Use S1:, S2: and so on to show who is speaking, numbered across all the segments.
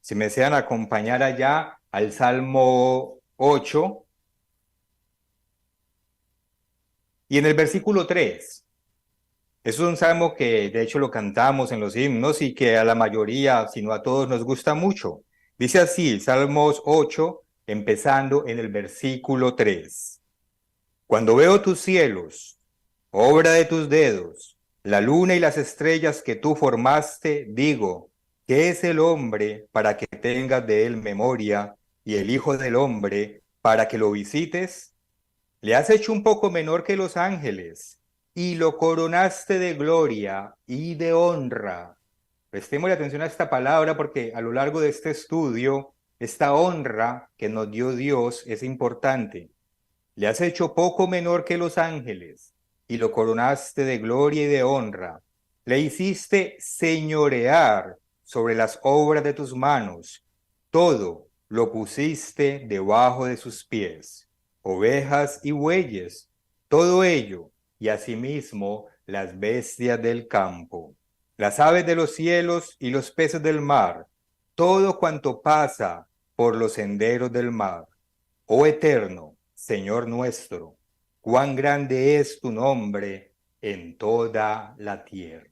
S1: Si me desean acompañar allá al Salmo 8 y en el versículo 3. Es un salmo que de hecho lo cantamos en los himnos y que a la mayoría, si no a todos, nos gusta mucho. Dice así, Salmos 8, empezando en el versículo 3. Cuando veo tus cielos, obra de tus dedos, la luna y las estrellas que tú formaste, digo, ¿qué es el hombre para que tengas de él memoria y el hijo del hombre para que lo visites? Le has hecho un poco menor que los ángeles y lo coronaste de gloria y de honra. Prestemos atención a esta palabra porque a lo largo de este estudio, esta honra que nos dio Dios es importante. Le has hecho poco menor que los ángeles y lo coronaste de gloria y de honra. Le hiciste señorear sobre las obras de tus manos. Todo lo pusiste debajo de sus pies. Ovejas y bueyes, todo ello, y asimismo las bestias del campo, las aves de los cielos y los peces del mar, todo cuanto pasa por los senderos del mar. Oh eterno, Señor nuestro, cuán grande es tu nombre en toda la tierra.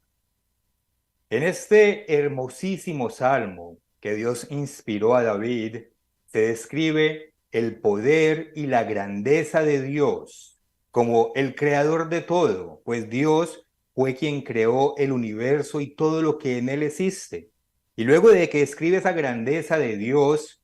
S1: En este hermosísimo salmo que Dios inspiró a David, se describe el poder y la grandeza de Dios como el creador de todo, pues Dios fue quien creó el universo y todo lo que en él existe. Y luego de que escribe esa grandeza de Dios,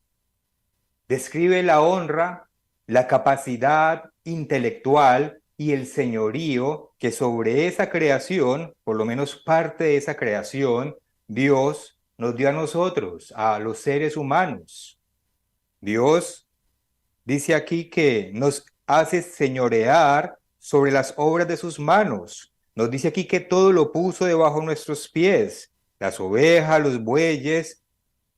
S1: describe la honra, la capacidad intelectual y el señorío que sobre esa creación, por lo menos parte de esa creación, Dios nos dio a nosotros, a los seres humanos. Dios dice aquí que nos hace señorear sobre las obras de sus manos. Nos dice aquí que todo lo puso debajo de nuestros pies, las ovejas, los bueyes,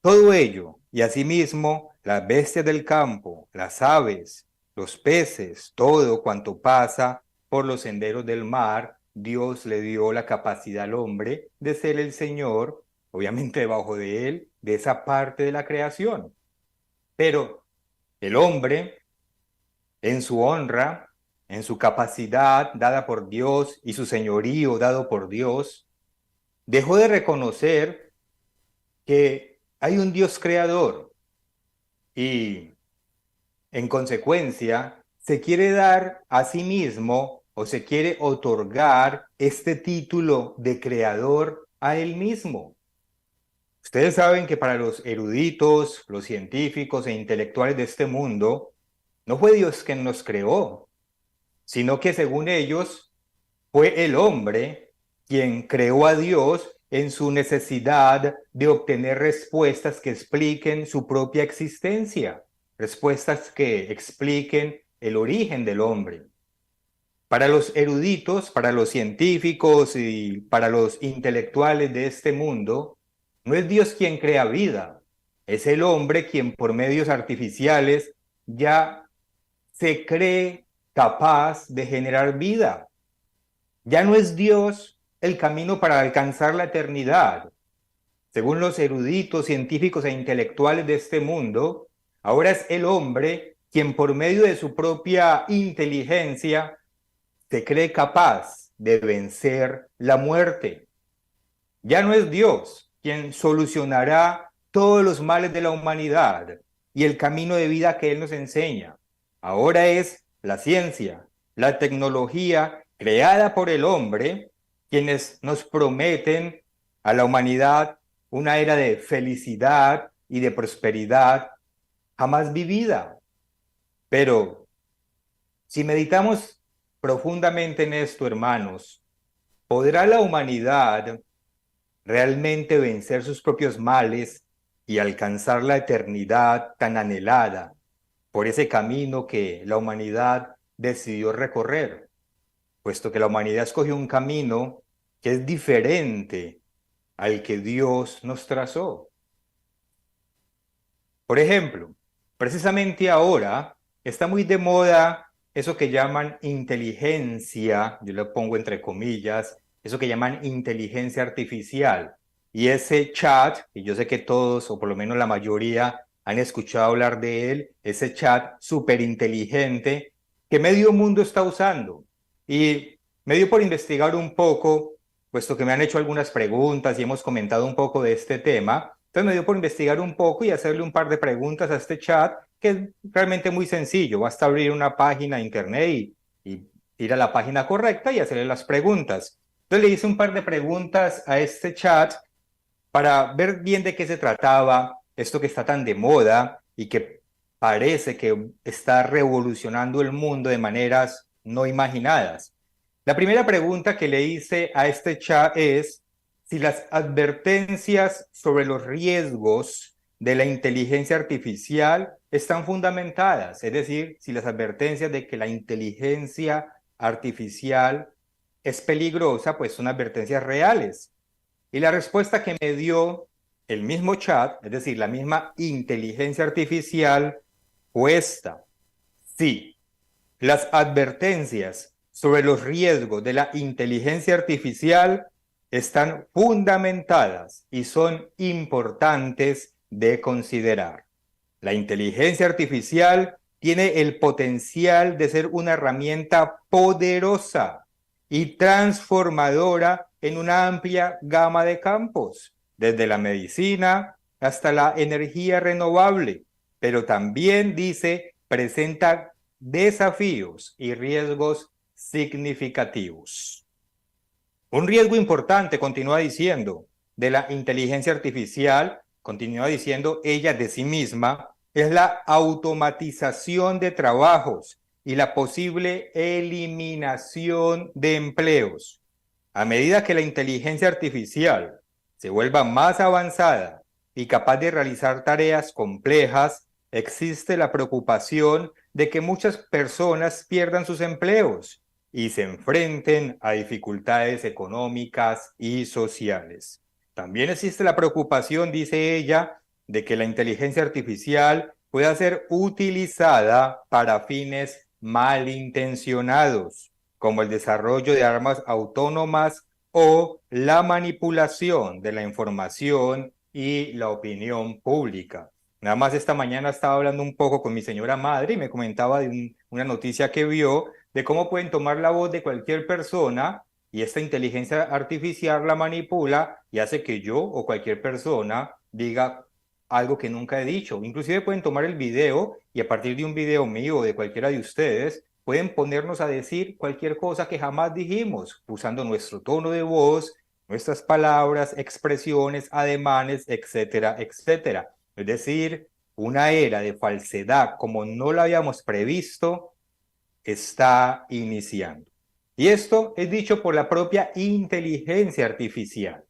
S1: todo ello, y asimismo las bestias del campo, las aves, los peces, todo cuanto pasa por los senderos del mar, Dios le dio la capacidad al hombre de ser el Señor, obviamente debajo de él, de esa parte de la creación. Pero el hombre, en su honra, en su capacidad dada por Dios y su señorío dado por Dios, dejó de reconocer que hay un Dios creador y en consecuencia se quiere dar a sí mismo o se quiere otorgar este título de creador a él mismo. Ustedes saben que para los eruditos, los científicos e intelectuales de este mundo, no fue Dios quien nos creó, sino que según ellos fue el hombre quien creó a Dios en su necesidad de obtener respuestas que expliquen su propia existencia, respuestas que expliquen el origen del hombre. Para los eruditos, para los científicos y para los intelectuales de este mundo, no es Dios quien crea vida, es el hombre quien por medios artificiales ya se cree capaz de generar vida. Ya no es Dios el camino para alcanzar la eternidad. Según los eruditos, científicos e intelectuales de este mundo, ahora es el hombre quien por medio de su propia inteligencia se cree capaz de vencer la muerte. Ya no es Dios quien solucionará todos los males de la humanidad y el camino de vida que Él nos enseña. Ahora es la ciencia, la tecnología creada por el hombre, quienes nos prometen a la humanidad una era de felicidad y de prosperidad jamás vivida. Pero si meditamos profundamente en esto, hermanos, ¿podrá la humanidad realmente vencer sus propios males y alcanzar la eternidad tan anhelada por ese camino que la humanidad decidió recorrer? Puesto que la humanidad escogió un camino que es diferente al que Dios nos trazó. Por ejemplo, precisamente ahora está muy de moda eso que llaman inteligencia, yo lo pongo entre comillas, eso que llaman inteligencia artificial. Y ese chat, y yo sé que todos, o por lo menos la mayoría, han escuchado hablar de él, ese chat súper inteligente que medio mundo está usando. Y me dio por investigar un poco, puesto que me han hecho algunas preguntas y hemos comentado un poco de este tema. Entonces me dio por investigar un poco y hacerle un par de preguntas a este chat, que es realmente muy sencillo. Basta abrir una página de internet y ir a la página correcta y hacerle las preguntas. Entonces le hice un par de preguntas a este chat para ver bien de qué se trataba, esto que está tan de moda y que parece que está revolucionando el mundo de maneras no imaginadas. La primera pregunta que le hice a este chat es si las advertencias sobre los riesgos de la inteligencia artificial están fundamentadas, es decir, si las advertencias de que la inteligencia artificial es peligrosa, pues son advertencias reales. Y la respuesta que me dio el mismo chat, es decir, la misma inteligencia artificial, fue esta. Sí, las advertencias sobre los riesgos de la inteligencia artificial están fundamentadas y son importantes de considerar. La inteligencia artificial tiene el potencial de ser una herramienta poderosa y transformadora en una amplia gama de campos, desde la medicina hasta la energía renovable, pero también dice presenta desafíos y riesgos significativos. Un riesgo importante, continúa diciendo, de la inteligencia artificial, continúa diciendo ella de sí misma, es la automatización de trabajos y la posible eliminación de empleos. A medida que la inteligencia artificial se vuelva más avanzada y capaz de realizar tareas complejas, existe la preocupación de que muchas personas pierdan sus empleos y se enfrenten a dificultades económicas y sociales. También existe la preocupación, dice ella, de que la inteligencia artificial pueda ser utilizada para fines malintencionados, como el desarrollo de armas autónomas o la manipulación de la información y la opinión pública. Nada más esta mañana estaba hablando un poco con mi señora madre y me comentaba de una noticia que vio de cómo pueden tomar la voz de cualquier persona y esta inteligencia artificial la manipula y hace que yo o cualquier persona diga algo que nunca he dicho. Inclusive pueden tomar el video y a partir de un video mío o de cualquiera de ustedes, pueden ponernos a decir cualquier cosa que jamás dijimos, usando nuestro tono de voz, nuestras palabras, expresiones, ademanes, etcétera, etcétera. Es decir, una era de falsedad como no la habíamos previsto está iniciando. Y esto es dicho por la propia inteligencia artificial.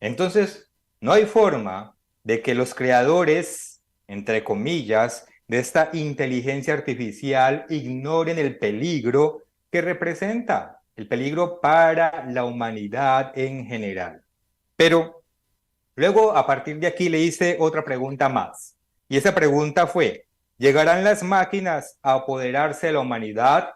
S1: Entonces, no hay forma de que los creadores, entre comillas, de esta inteligencia artificial ignoren el peligro que representa, el peligro para la humanidad en general. Pero luego, a partir de aquí, le hice otra pregunta más. Y esa pregunta fue, ¿llegarán las máquinas a apoderarse de la humanidad?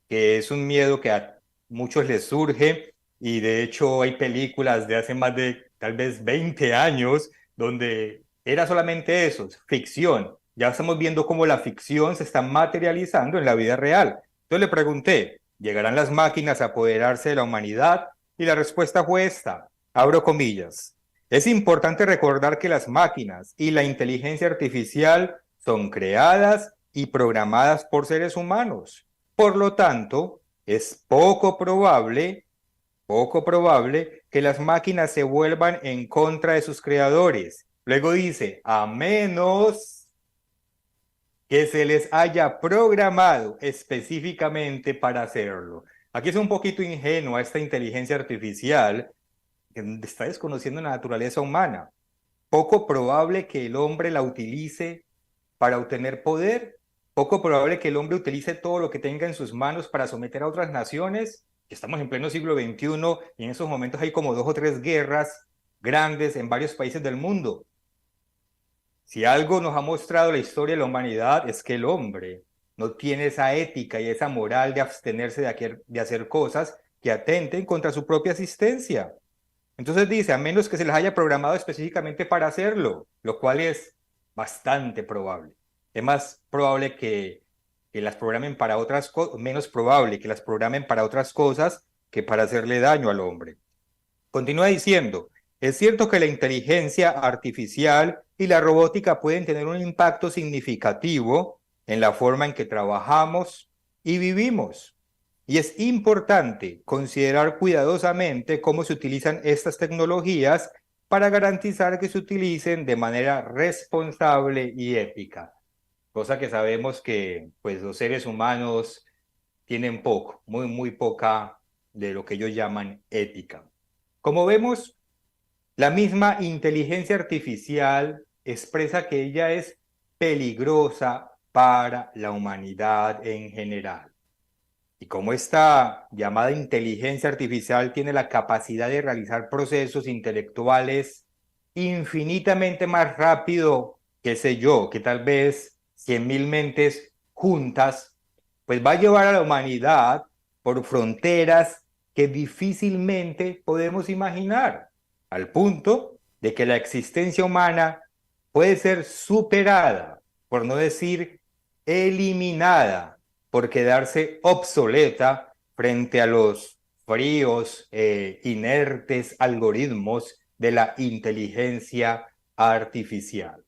S1: Que es un miedo que a muchos les surge. Y de hecho hay películas de hace más de tal vez 20 años donde era solamente eso, ficción. Ya estamos viendo cómo la ficción se está materializando en la vida real. Entonces le pregunté, ¿llegarán las máquinas a apoderarse de la humanidad? Y la respuesta fue esta, abro comillas. Es importante recordar que las máquinas y la inteligencia artificial son creadas y programadas por seres humanos. Por lo tanto, es poco probable que las máquinas se vuelvan en contra de sus creadores. Luego dice, a menos que se les haya programado específicamente para hacerlo. Aquí es un poquito ingenua esta inteligencia artificial que está desconociendo la naturaleza humana. Poco probable que el hombre la utilice para obtener poder, poco probable que el hombre utilice todo lo que tenga en sus manos para someter a otras naciones. Estamos en pleno siglo XXI y en esos momentos hay como 2 o 3 guerras grandes en varios países del mundo. Si algo nos ha mostrado la historia de la humanidad es que el hombre no tiene esa ética y esa moral de abstenerse de hacer cosas que atenten contra su propia existencia. Entonces dice, a menos que se les haya programado específicamente para hacerlo, lo cual es bastante probable. Es más probable que las programen para otras cosas, menos probable que las programen para otras cosas que para hacerle daño al hombre. Continúa diciendo, es cierto que la inteligencia artificial y la robótica pueden tener un impacto significativo en la forma en que trabajamos y vivimos. Y es importante considerar cuidadosamente cómo se utilizan estas tecnologías para garantizar que se utilicen de manera responsable y ética. Cosa que sabemos que pues, los seres humanos tienen poco, muy poca de lo que ellos llaman ética. Como vemos, la misma inteligencia artificial expresa que ella es peligrosa para la humanidad en general. Y como esta llamada inteligencia artificial tiene la capacidad de realizar procesos intelectuales infinitamente más rápido, qué sé yo, que tal vez 100.000 mentes juntas, pues va a llevar a la humanidad por fronteras que difícilmente podemos imaginar, al punto de que la existencia humana puede ser superada, por no decir eliminada, por quedarse obsoleta frente a los fríos, inertes algoritmos de la inteligencia artificial.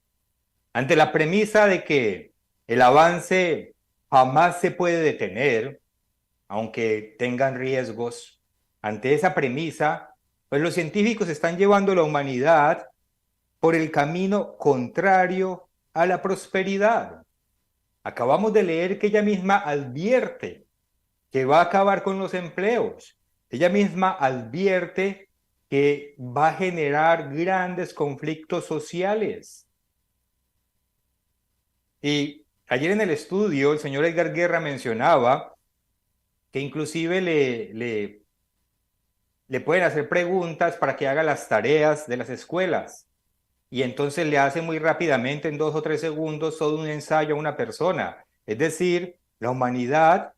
S1: Ante la premisa de que el avance jamás se puede detener, aunque tengan riesgos, ante esa premisa, pues los científicos están llevando a la humanidad por el camino contrario a la prosperidad. Acabamos de leer que ella misma advierte que va a acabar con los empleos. Ella misma advierte que va a generar grandes conflictos sociales. Y ayer en el estudio, el señor Edgar Guerra mencionaba que inclusive le pueden hacer preguntas para que haga las tareas de las escuelas. Y entonces le hace muy rápidamente, en 2 o 3 segundos, todo un ensayo a una persona. Es decir, la humanidad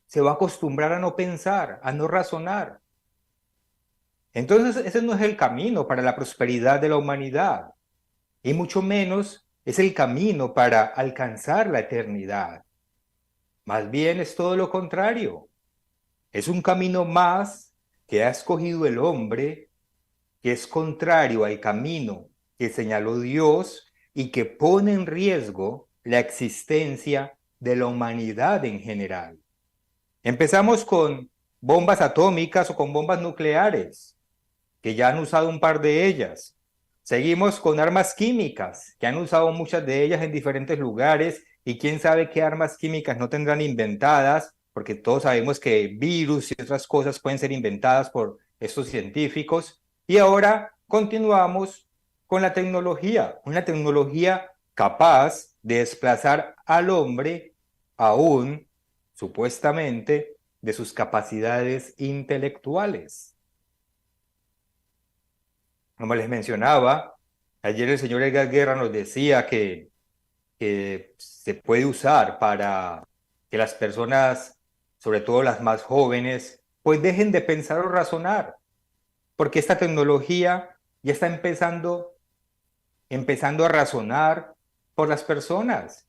S1: se va a acostumbrar a no pensar, a no razonar. Entonces, ese no es el camino para la prosperidad de la humanidad, y mucho menos es el camino para alcanzar la eternidad. Más bien es todo lo contrario. Es un camino más que ha escogido el hombre, que es contrario al camino que señaló Dios y que pone en riesgo la existencia de la humanidad en general. Empezamos con bombas atómicas o con bombas nucleares, que ya han usado un par de ellas. Seguimos con armas químicas, que han usado muchas de ellas en diferentes lugares, y quién sabe qué armas químicas no tendrán inventadas, porque todos sabemos que virus y otras cosas pueden ser inventadas por estos científicos. Y ahora continuamos con la tecnología, una tecnología capaz de desplazar al hombre aún, supuestamente, de sus capacidades intelectuales. Como les mencionaba, ayer el señor Edgar Guerra nos decía que se puede usar para que las personas, sobre todo las más jóvenes, pues dejen de pensar o razonar, porque esta tecnología ya está empezando a razonar por las personas.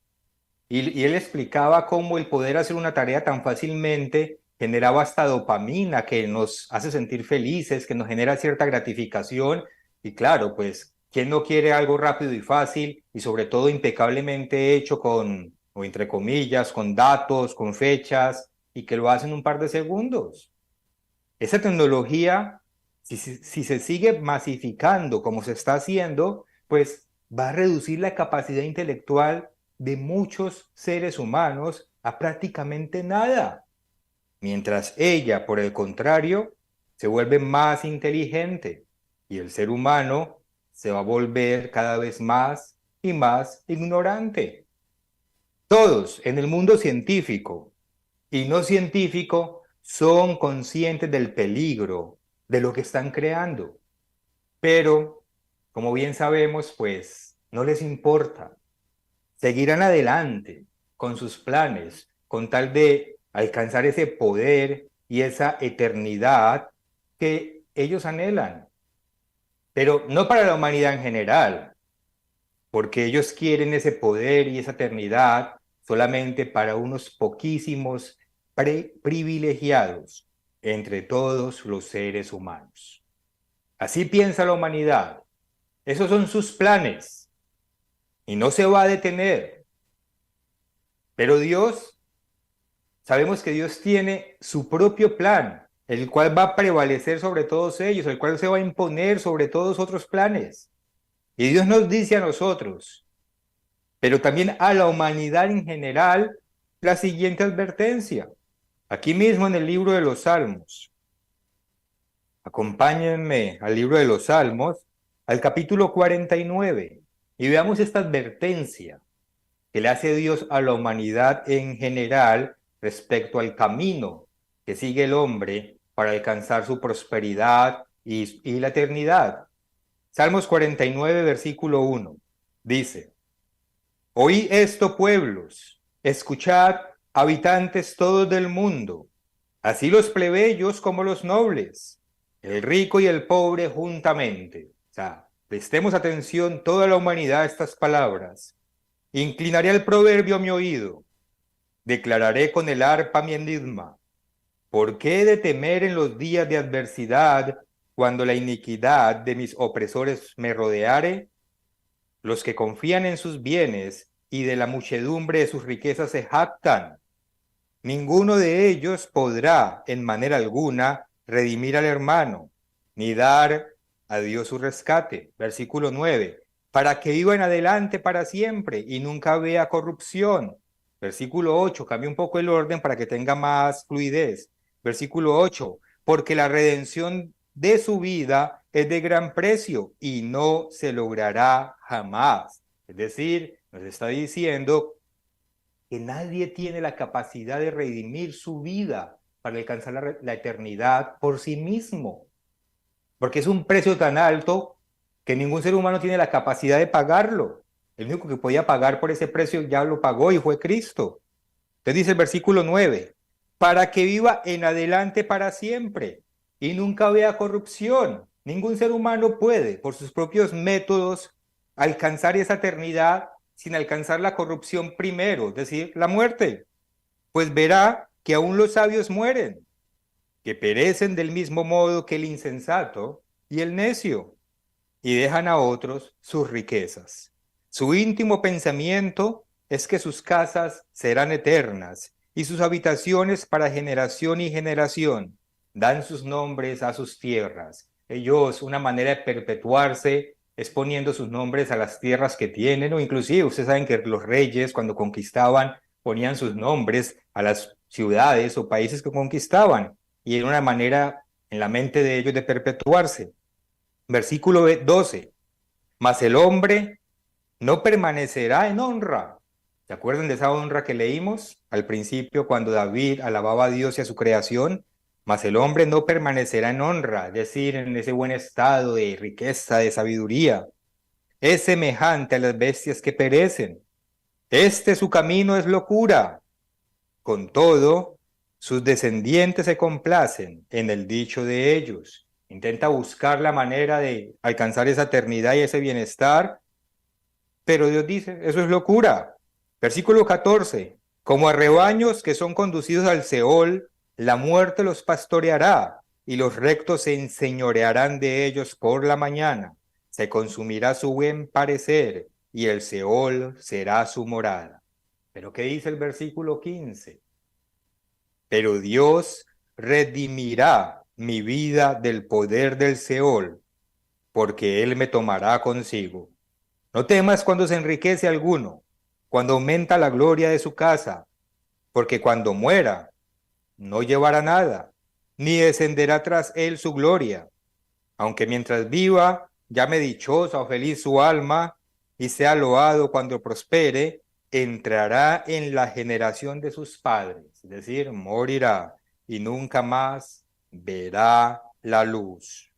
S1: Y él explicaba cómo el poder hacer una tarea tan fácilmente generaba hasta dopamina, que nos hace sentir felices, que nos genera cierta gratificación. Y claro, pues, ¿quién no quiere algo rápido y fácil y sobre todo impecablemente hecho con, o entre comillas, con datos, con fechas, y que lo hace en un par de segundos? Esa tecnología, si se sigue masificando como se está haciendo, pues va a reducir la capacidad intelectual de muchos seres humanos a prácticamente nada, mientras ella, por el contrario, se vuelve más inteligente y el ser humano se va a volver cada vez más y más ignorante. Todos en el mundo científico y no científico son conscientes del peligro de lo que están creando, pero como bien sabemos, pues no les importa. Seguirán adelante con sus planes con tal de alcanzar ese poder y esa eternidad que ellos anhelan, pero no para la humanidad en general, porque ellos quieren ese poder y esa eternidad solamente para unos poquísimos privilegiados entre todos los seres humanos. Así piensa la humanidad. Esos son sus planes y no se va a detener. Pero Dios, sabemos que Dios tiene su propio plan, el cual va a prevalecer sobre todos ellos, el cual se va a imponer sobre todos otros planes. Y Dios nos dice a nosotros, pero también a la humanidad en general, la siguiente advertencia. Aquí mismo en el libro de los Salmos. Acompáñenme al libro de los Salmos, al capítulo 49, y veamos esta advertencia que le hace Dios a la humanidad en general respecto al camino que sigue el hombre para alcanzar su prosperidad y la eternidad. Salmos 49, versículo 1, dice: Oí esto, pueblos, escuchad, habitantes todos del mundo, así los plebeyos como los nobles, el rico y el pobre juntamente. O sea, prestemos atención toda la humanidad a estas palabras. Inclinaré el proverbio a mi oído, declararé con el arpa mi enigma. ¿Por qué he de temer en los días de adversidad, cuando la iniquidad de mis opresores me rodeare? Los que confían en sus bienes y de la muchedumbre de sus riquezas se jactan. Ninguno de ellos podrá en manera alguna redimir al hermano, ni dar a Dios su rescate. Versículo 9. Para que viva en adelante para siempre y nunca vea corrupción. Versículo 8. Cambia un poco el orden para que tenga más fluidez. Versículo 8. Porque la redención de su vida es de gran precio y no se logrará jamás. Es decir, nos está diciendo que nadie tiene la capacidad de redimir su vida para alcanzar la eternidad por sí mismo, porque es un precio tan alto que ningún ser humano tiene la capacidad de pagarlo. El único que podía pagar por ese precio ya lo pagó y fue Cristo. Entonces dice el versículo 9, para que viva en adelante para siempre y nunca vea corrupción. Ningún ser humano puede, por sus propios métodos, alcanzar esa eternidad sin alcanzar la corrupción primero, es decir, la muerte. Pues verá que aún los sabios mueren, que perecen del mismo modo que el insensato y el necio, y dejan a otros sus riquezas. Su íntimo pensamiento es que sus casas serán eternas y sus habitaciones para generación y generación. Dan sus nombres a sus tierras. Ellos, una manera de perpetuarse es poniendo sus nombres a las tierras que tienen, o inclusive ustedes saben que los reyes cuando conquistaban ponían sus nombres a las ciudades o países que conquistaban, y era una manera en la mente de ellos de perpetuarse. Versículo 12. Mas el hombre no permanecerá en honra. ¿Se acuerdan de esa honra que leímos al principio cuando David alababa a Dios y a su creación? Mas el hombre no permanecerá en honra, es decir, en ese buen estado de riqueza, de sabiduría. Es semejante a las bestias que perecen. Su camino es locura. Con todo, sus descendientes se complacen en el dicho de ellos. Intenta buscar la manera de alcanzar esa eternidad y ese bienestar, pero Dios dice, eso es locura. Versículo 14, como a rebaños que son conducidos al Seol, la muerte los pastoreará y los rectos se enseñorearán de ellos por la mañana. Se consumirá su buen parecer y el Seol será su morada. Pero ¿qué dice el versículo 15? Pero Dios redimirá mi vida del poder del Seol, porque Él me tomará consigo. No temas cuando se enriquece alguno, cuando aumenta la gloria de su casa, porque cuando muera, no llevará nada, ni descenderá tras él su gloria. Aunque mientras viva, llame dichosa o feliz su alma, y sea loado cuando prospere, entrará en la generación de sus padres, es decir, morirá, y nunca más verá la luz.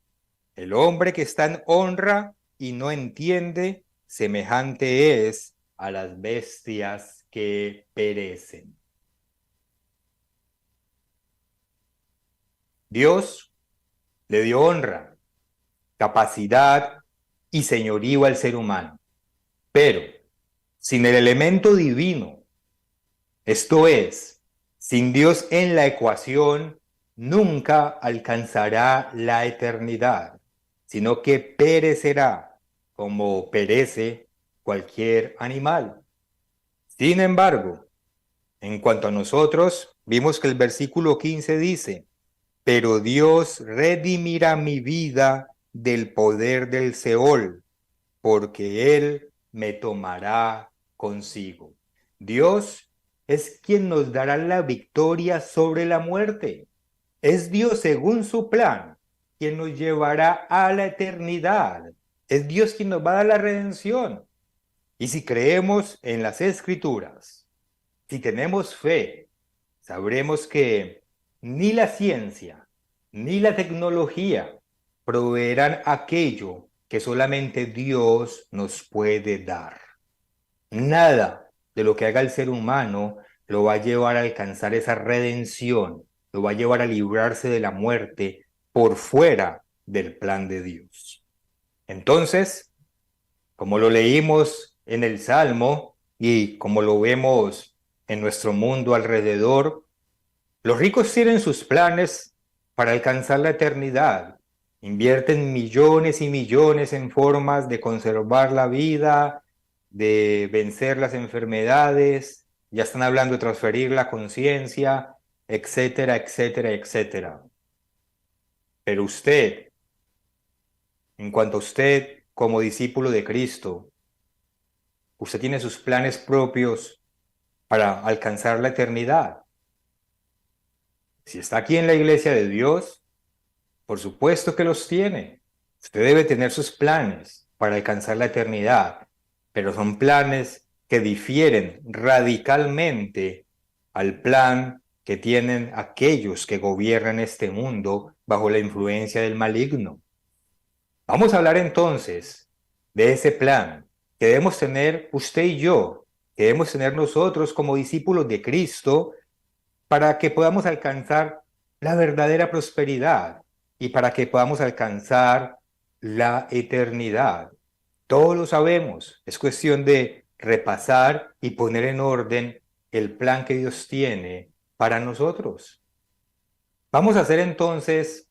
S1: El hombre que está en honra y no entiende, semejante es a las bestias que perecen. Dios le dio honra, capacidad y señorío al ser humano. Pero sin el elemento divino, esto es, sin Dios en la ecuación, nunca alcanzará la eternidad, sino que perecerá como perece cualquier animal. Sin embargo, en cuanto a nosotros, vimos que el versículo 15 dice, pero Dios redimirá mi vida del poder del Seol, porque Él me tomará consigo. Dios es quien nos dará la victoria sobre la muerte. Es Dios según su plan quien nos llevará a la eternidad. Es Dios quien nos va a dar la redención. Y si creemos en las Escrituras, si tenemos fe, sabremos que ni la ciencia ni la tecnología proveerán aquello que solamente Dios nos puede dar. Nada de lo que haga el ser humano lo va a llevar a alcanzar esa redención, lo va a llevar a librarse de la muerte por fuera del plan de Dios. Entonces, como lo leímos en el Salmo y como lo vemos en nuestro mundo alrededor, los ricos tienen sus planes para alcanzar la eternidad. Invierten millones y millones en formas de conservar la vida, de vencer las enfermedades, ya están hablando de transferir la conciencia, etcétera, etcétera, etcétera. Pero usted, en cuanto a usted como discípulo de Cristo, usted tiene sus planes propios para alcanzar la eternidad. Si está aquí en la iglesia de Dios, por supuesto que los tiene. Usted debe tener sus planes para alcanzar la eternidad, pero son planes que difieren radicalmente al plan que tienen aquellos que gobiernan este mundo bajo la influencia del maligno. Vamos a hablar entonces de ese plan que debemos tener usted y yo, que debemos tener nosotros como discípulos de Cristo para que podamos alcanzar la verdadera prosperidad y para que podamos alcanzar la eternidad. Todos lo sabemos, es cuestión de repasar y poner en orden el plan que Dios tiene para nosotros. Vamos a hacer entonces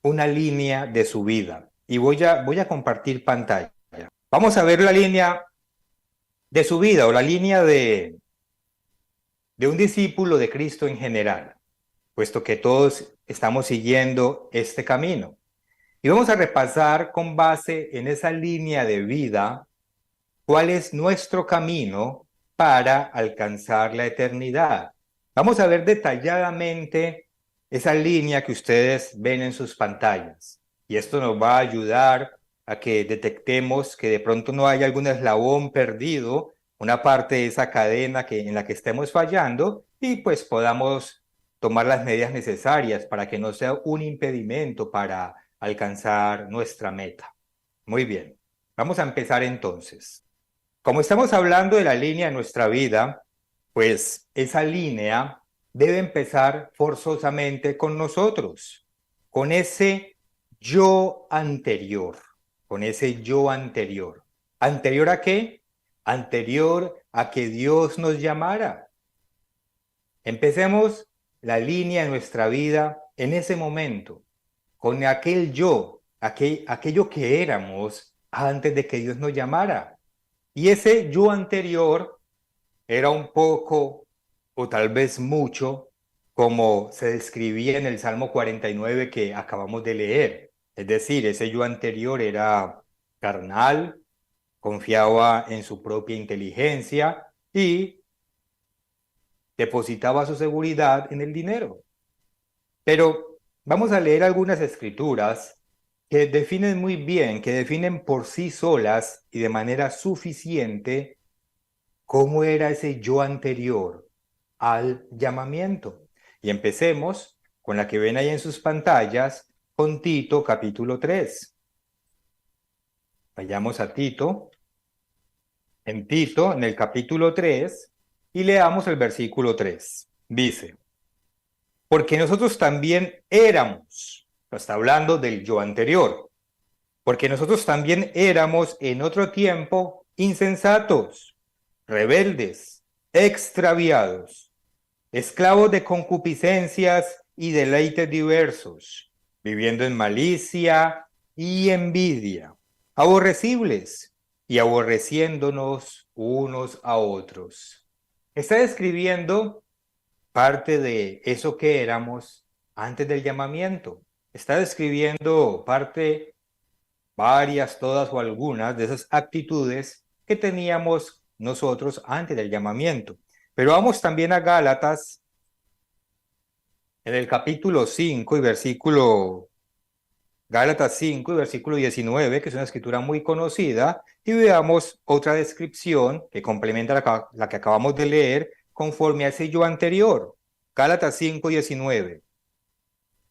S1: una línea de su vida y voy a compartir pantalla. Vamos a ver la línea de su vida o la línea de un discípulo de Cristo en general, puesto que todos estamos siguiendo este camino. Y vamos a repasar con base en esa línea de vida cuál es nuestro camino para alcanzar la eternidad. Vamos a ver detalladamente esa línea que ustedes ven en sus pantallas. Y esto nos va a ayudar a que detectemos que de pronto no haya algún eslabón perdido, una parte de esa cadena en la que estemos fallando y pues podamos tomar las medidas necesarias para que no sea un impedimento para alcanzar nuestra meta. Muy bien, vamos a empezar entonces. Como estamos hablando de la línea de nuestra vida, pues esa línea debe empezar forzosamente con nosotros, con ese yo anterior, con ese yo anterior. ¿Anterior a qué? Anterior a que Dios nos llamara. Empecemos la línea de nuestra vida en ese momento, con aquel yo, aquello que éramos antes de que Dios nos llamara. Y ese yo anterior era un poco, o tal vez mucho, como se describía en el Salmo 49 que acabamos de leer. Es decir, ese yo anterior era carnal, confiaba en su propia inteligencia y depositaba su seguridad en el dinero. Pero vamos a leer algunas escrituras que definen muy bien, que definen por sí solas y de manera suficiente cómo era ese yo anterior al llamamiento. Y empecemos con la que ven ahí en sus pantallas, con Tito capítulo 3. Vayamos a Tito, en el capítulo 3, y leamos el versículo 3. Dice, porque nosotros también éramos Está hablando del yo anterior, porque nosotros también éramos en otro tiempo insensatos, rebeldes, extraviados, esclavos de concupiscencias y deleites diversos, viviendo en malicia y envidia, aborrecibles y aborreciéndonos unos a otros. Está describiendo parte de eso que éramos antes del llamamiento. Está describiendo parte, varias, todas o algunas de esas actitudes que teníamos nosotros antes del llamamiento. Pero vamos también a Gálatas, en el capítulo 5 y versículo, Gálatas 5 y versículo 19, que es una escritura muy conocida, y veamos otra descripción que complementa la que acabamos de leer conforme a ese yo anterior. Gálatas 5, 19.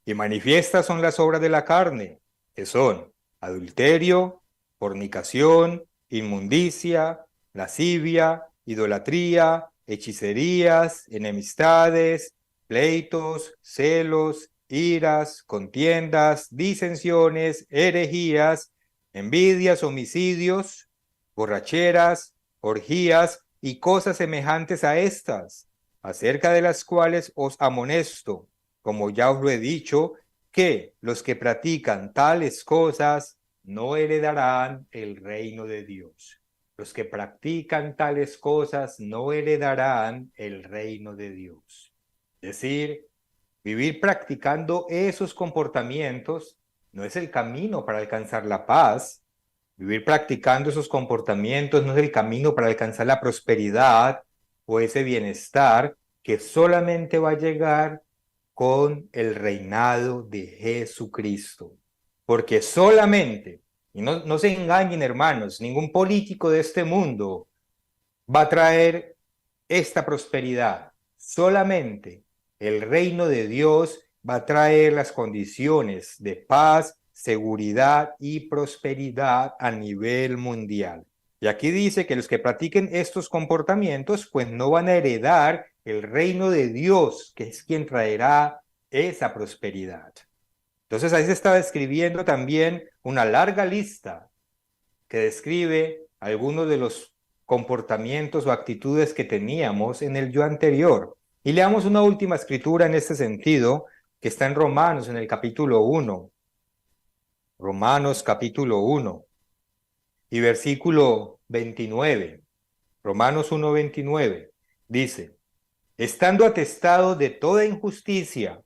S1: Y manifiestas son las obras de la carne, que son adulterio, fornicación, inmundicia, lascivia, idolatría, hechicerías, enemistades, pleitos, celos, iras, contiendas, disensiones, herejías, envidias, homicidios, borracheras, orgías y cosas semejantes a estas, acerca de las cuales os amonesto, como ya os lo he dicho, que los que practican tales cosas no heredarán el reino de Dios. Los que practican tales cosas no heredarán el reino de Dios. Es decir, vivir practicando esos comportamientos no es el camino para alcanzar la paz. Vivir practicando esos comportamientos no es el camino para alcanzar la prosperidad o ese bienestar que solamente va a llegar con el reinado de Jesucristo. Porque solamente, y no se engañen hermanos, ningún político de este mundo va a traer esta prosperidad. Solamente el reino de Dios va a traer las condiciones de paz, seguridad y prosperidad a nivel mundial. Y aquí dice que los que practiquen estos comportamientos pues no van a heredar el reino de Dios, que es quien traerá esa prosperidad. Entonces ahí se está describiendo también una larga lista que describe algunos de los comportamientos o actitudes que teníamos en el yo anterior. Y leamos una última escritura en este sentido, que está en Romanos, en el capítulo 1. Romanos capítulo 1 y versículo 29. Romanos 1, 29. Dice, estando atestado de toda injusticia,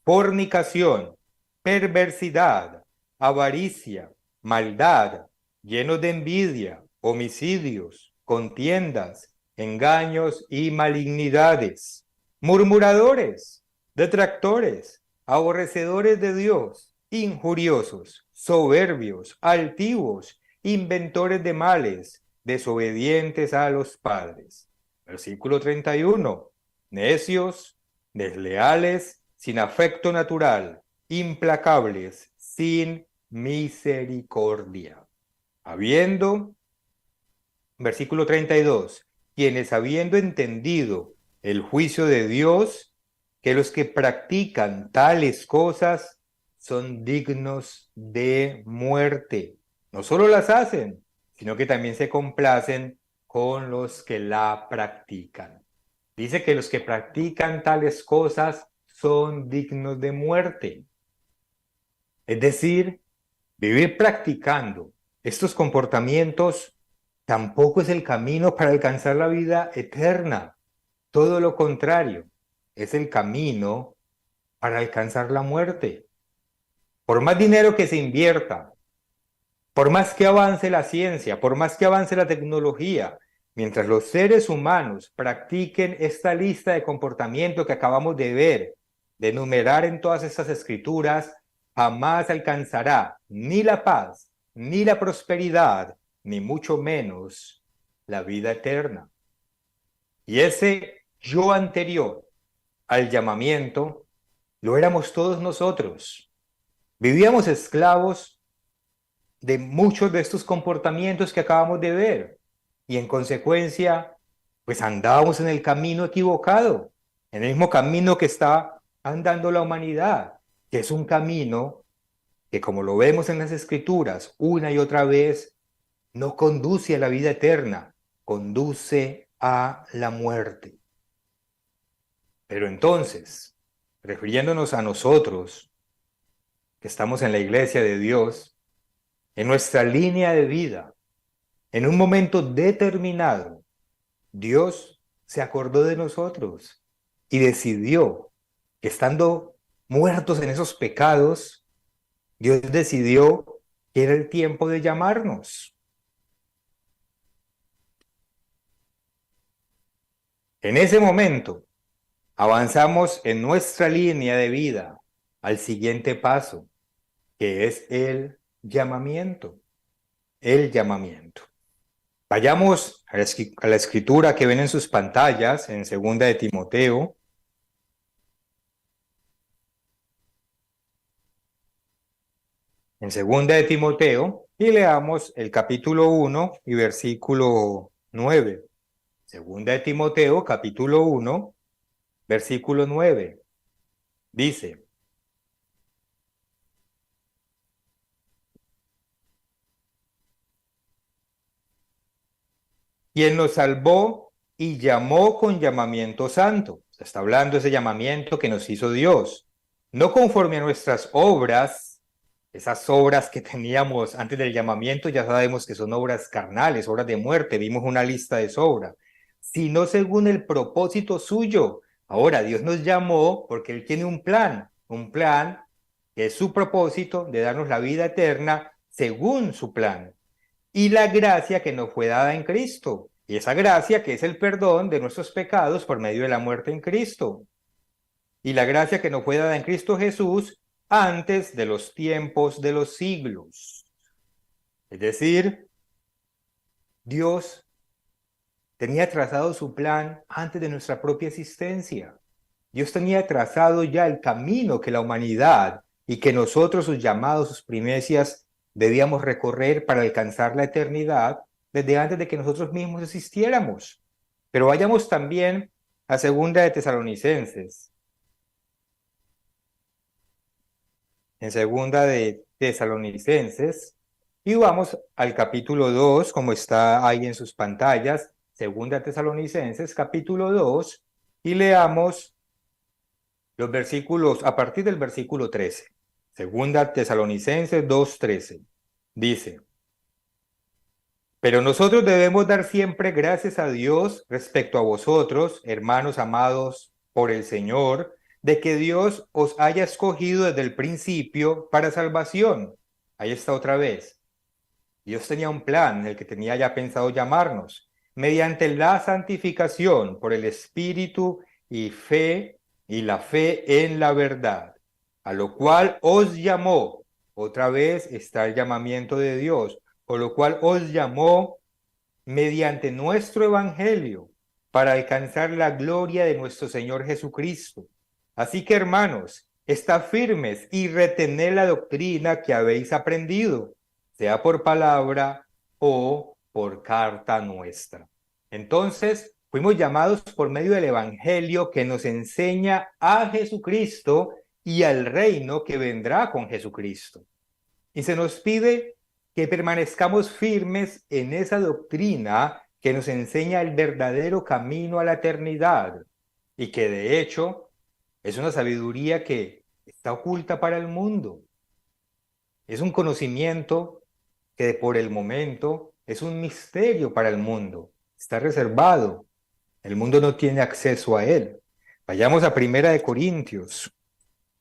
S1: fornicación, perversidad, avaricia, maldad, llenos de envidia, homicidios, contiendas, engaños y malignidades, murmuradores, detractores, aborrecedores de Dios, injuriosos, soberbios, altivos, inventores de males, desobedientes a los padres. Versículo 31. Necios, desleales, sin afecto natural, implacables, sin misericordia. Versículo 32, quienes habiendo entendido el juicio de Dios, que los que practican tales cosas son dignos de muerte. No solo las hacen, sino que también se complacen con los que la practican. Dice que los que practican tales cosas son dignos de muerte. Es decir, vivir practicando estos comportamientos tampoco es el camino para alcanzar la vida eterna. Todo lo contrario, es el camino para alcanzar la muerte. Por más dinero que se invierta, por más que avance la ciencia, por más que avance la tecnología, mientras los seres humanos practiquen esta lista de comportamiento que acabamos de ver, de enumerar en todas estas escrituras, jamás alcanzará ni la paz, ni la prosperidad, ni mucho menos la vida eterna. Y ese yo anterior al llamamiento lo éramos todos nosotros. Vivíamos esclavos de muchos de estos comportamientos que acabamos de ver. Y en consecuencia, pues andábamos en el camino equivocado, en el mismo camino que está andando la humanidad, que es un camino que como lo vemos en las Escrituras una y otra vez, no conduce a la vida eterna, conduce a la muerte. Pero entonces, refiriéndonos a nosotros, que estamos en la iglesia de Dios, en nuestra línea de vida, en un momento determinado, Dios se acordó de nosotros y decidió que estando muertos en esos pecados, Dios decidió que era el tiempo de llamarnos. En ese momento, avanzamos en nuestra línea de vida al siguiente paso, que es el llamamiento. El llamamiento. Vayamos a la escritura que ven en sus pantallas, en 2 de Timoteo. En 2 de Timoteo, y leamos el capítulo 1 y versículo 9. 2 de Timoteo, capítulo 1, versículo 9. Dice: quien nos salvó y llamó con llamamiento santo. Se está hablando de ese llamamiento que nos hizo Dios. No conforme a nuestras obras, esas obras que teníamos antes del llamamiento, ya sabemos que son obras carnales, obras de muerte, vimos una lista de sobra, sino según el propósito suyo. Ahora, Dios nos llamó porque Él tiene un plan que es su propósito de darnos la vida eterna según su plan. Y la gracia que nos fue dada en Cristo. Y esa gracia que es el perdón de nuestros pecados por medio de la muerte en Cristo. Y la gracia que nos fue dada en Cristo Jesús antes de los tiempos de los siglos. Es decir, Dios tenía trazado su plan antes de nuestra propia existencia. Dios tenía trazado ya el camino que la humanidad y que nosotros, sus llamados, sus primicias, debíamos recorrer para alcanzar la eternidad desde antes de que nosotros mismos existiéramos. Pero vayamos también a 2 de Tesalonicenses. En 2 de Tesalonicenses, y vamos al capítulo 2, como está ahí en sus pantallas, 2 de Tesalonicenses, capítulo 2, y leamos los versículos, a partir del versículo 13. 2 Tesalonicenses 2:13. Dice: pero nosotros debemos dar siempre gracias a Dios respecto a vosotros, hermanos amados por el Señor, de que Dios os haya escogido desde el principio para salvación. Ahí está otra vez. Dios tenía un plan en el que tenía ya pensado llamarnos, mediante la santificación por el Espíritu y la fe en la verdad, a lo cual os llamó. Otra vez está el llamamiento de Dios, por lo cual os llamó mediante nuestro evangelio para alcanzar la gloria de nuestro Señor Jesucristo. Así que, hermanos, estad firmes y retened la doctrina que habéis aprendido, sea por palabra o por carta nuestra. Entonces, fuimos llamados por medio del evangelio que nos enseña a Jesucristo y al reino que vendrá con Jesucristo. Y se nos pide que permanezcamos firmes en esa doctrina que nos enseña el verdadero camino a la eternidad y que de hecho es una sabiduría que está oculta para el mundo. Es un conocimiento que por el momento es un misterio para el mundo. Está reservado. El mundo no tiene acceso a él. Vayamos a 1 de Corintios,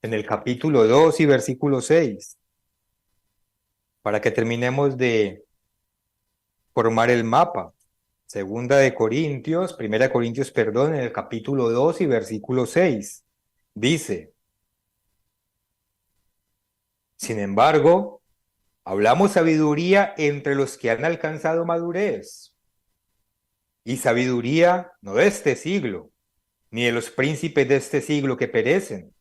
S1: en el capítulo 2 y versículo 6. Para que terminemos de formar el mapa. 2 de Corintios, 1 de Corintios, perdón, en el capítulo 2 y versículo 6. Dice: sin embargo, hablamos sabiduría entre los que han alcanzado madurez, y sabiduría no de este siglo, ni de los príncipes de este siglo que perecen,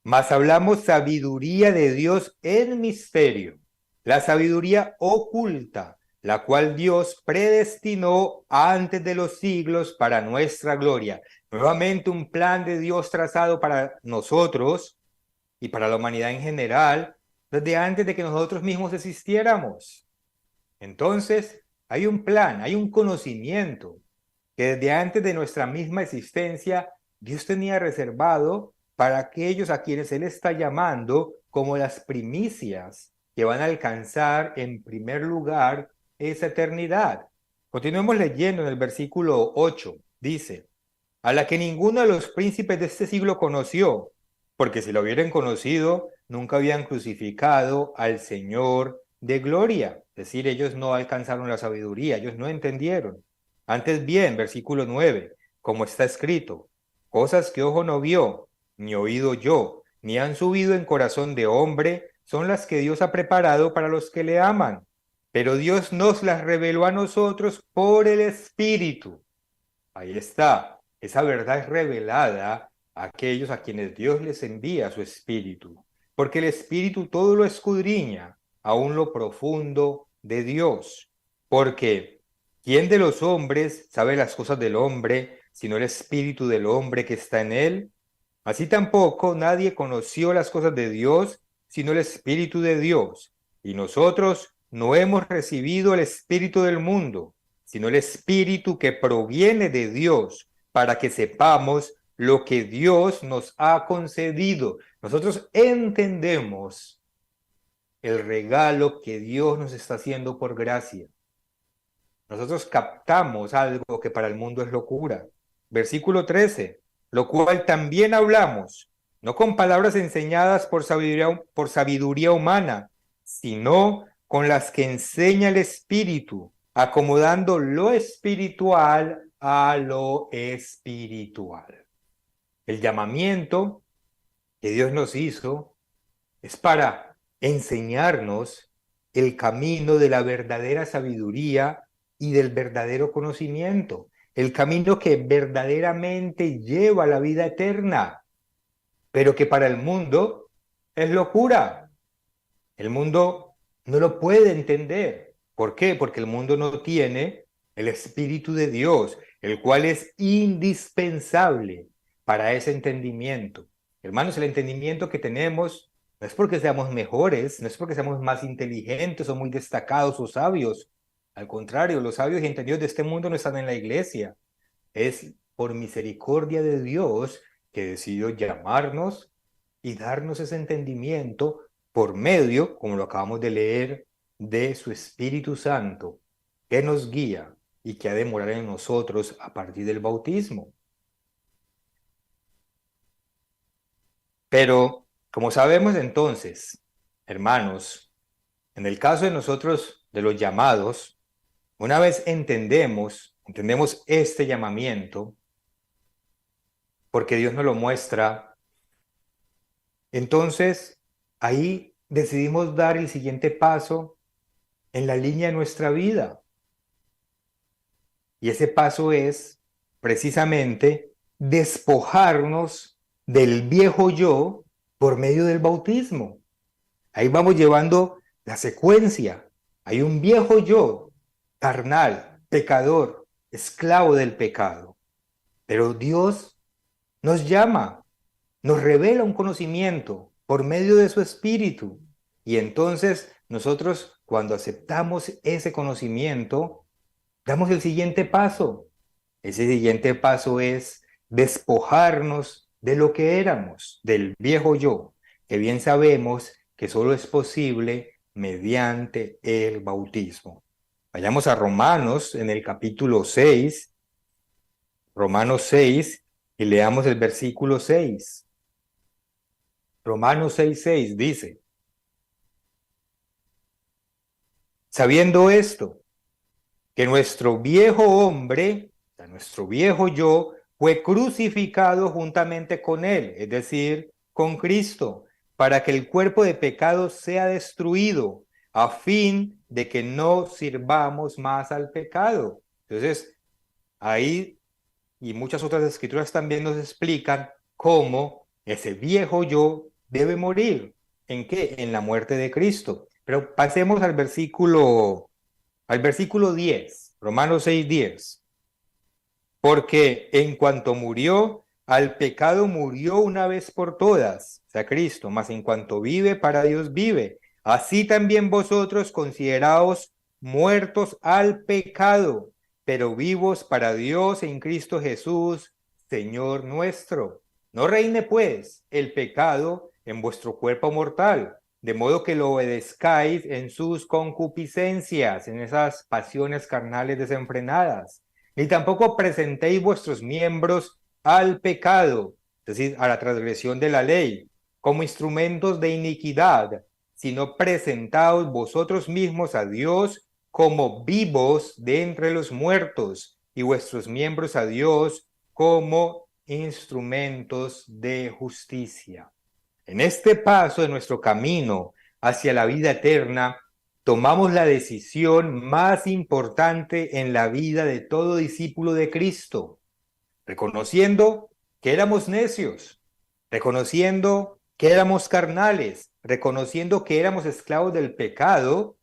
S1: mas hablamos sabiduría de Dios en misterio, la sabiduría oculta, la cual Dios predestinó antes de los siglos para nuestra gloria. Nuevamente un plan de Dios trazado para nosotros y para la humanidad en general, desde antes de que nosotros mismos existiéramos. Entonces, hay un plan, hay un conocimiento que desde antes de nuestra misma existencia Dios tenía reservado para aquellos a quienes Él está llamando como las primicias que van a alcanzar en primer lugar esa eternidad. Continuemos leyendo en el versículo 8. Dice, a la que ninguno de los príncipes de este siglo conoció, porque si lo hubieran conocido, nunca habían crucificado al Señor de gloria. Es decir, ellos no alcanzaron la sabiduría, ellos no entendieron. Antes bien, versículo 9, como está escrito, cosas que ojo no vio, ni oído yo, ni han subido en corazón de hombre, son las que Dios ha preparado para los que le aman. Pero Dios nos las reveló a nosotros por el Espíritu. Ahí está, esa verdad es revelada a aquellos a quienes Dios les envía su Espíritu, porque el Espíritu todo lo escudriña, aún lo profundo de Dios. Porque ¿quién de los hombres sabe las cosas del hombre, sino el Espíritu del hombre que está en él? Así tampoco nadie conoció las cosas de Dios, sino el Espíritu de Dios. Y nosotros no hemos recibido el Espíritu del mundo, sino el Espíritu que proviene de Dios, para que sepamos lo que Dios nos ha concedido. Nosotros entendemos el regalo que Dios nos está haciendo por gracia. Nosotros captamos algo que para el mundo es locura. Versículo 13, lo cual también hablamos, no con palabras enseñadas por sabiduría humana, sino con las que enseña el Espíritu, acomodando lo espiritual a lo espiritual. El llamamiento que Dios nos hizo es para enseñarnos el camino de la verdadera sabiduría y del verdadero conocimiento, el camino que verdaderamente lleva a la vida eterna, pero que para el mundo es locura. El mundo no lo puede entender. ¿Por qué? Porque el mundo no tiene el Espíritu de Dios, el cual es indispensable para ese entendimiento. Hermanos, el entendimiento que tenemos no es porque seamos mejores, no es porque seamos más inteligentes o muy destacados o sabios. Al contrario, los sabios y entendidos de este mundo no están en la iglesia. Es por misericordia de Dios que decidió llamarnos y darnos ese entendimiento por medio, como lo acabamos de leer, de su Espíritu Santo, que nos guía y que ha de morar en nosotros a partir del bautismo. Pero, como sabemos entonces, hermanos, en el caso de nosotros, de los llamados, una vez entendemos este llamamiento, porque Dios nos lo muestra, entonces ahí decidimos dar el siguiente paso en la línea de nuestra vida. Y ese paso es precisamente despojarnos del viejo yo por medio del bautismo. Ahí vamos llevando la secuencia. Hay un viejo yo, carnal, pecador, esclavo del pecado. Pero Dios nos llama, nos revela un conocimiento por medio de su Espíritu. Y entonces nosotros, cuando aceptamos ese conocimiento, damos el siguiente paso. Ese siguiente paso es despojarnos de lo que éramos, del viejo yo, que bien sabemos que solo es posible mediante el bautismo. Vayamos a Romanos en el capítulo 6, Romanos 6, y leamos el versículo 6. Romanos 6:6 dice, sabiendo esto, que nuestro viejo hombre, o sea, nuestro viejo yo, fue crucificado juntamente con él, es decir, con Cristo, para que el cuerpo de pecado sea destruido, a fin de que no sirvamos más al pecado. Entonces, ahí y muchas otras escrituras también nos explican cómo ese viejo yo debe morir. ¿En qué? En la muerte de Cristo. Pero pasemos al versículo 10, Romanos 6:10. Porque en cuanto murió, al pecado murió una vez por todas, o sea, Cristo, mas en cuanto vive, para Dios vive. Así también vosotros consideraos muertos al pecado, pero vivos para Dios en Cristo Jesús, Señor nuestro. No reine pues el pecado en vuestro cuerpo mortal, de modo que lo obedezcáis en sus concupiscencias, en esas pasiones carnales desenfrenadas, ni tampoco presentéis vuestros miembros al pecado, es decir, a la transgresión de la ley, como instrumentos de iniquidad, sino presentaos vosotros mismos a Dios como vivos de entre los muertos, y vuestros miembros a Dios como instrumentos de justicia. En este paso de nuestro camino hacia la vida eterna, tomamos la decisión más importante en la vida de todo discípulo de Cristo, reconociendo que éramos necios, reconociendo que éramos carnales, reconociendo que éramos esclavos del pecado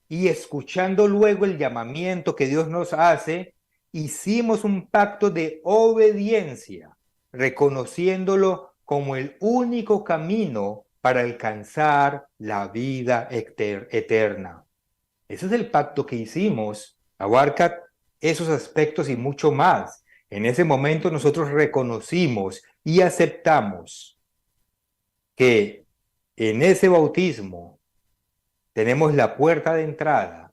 S1: y escuchando luego el llamamiento que Dios nos hace, hicimos un pacto de obediencia, reconociéndolo como el único camino para alcanzar la vida eterna. Ese es el pacto que hicimos, abarca esos aspectos y mucho más. En ese momento nosotros reconocimos y aceptamos que en ese bautismo tenemos la puerta de entrada,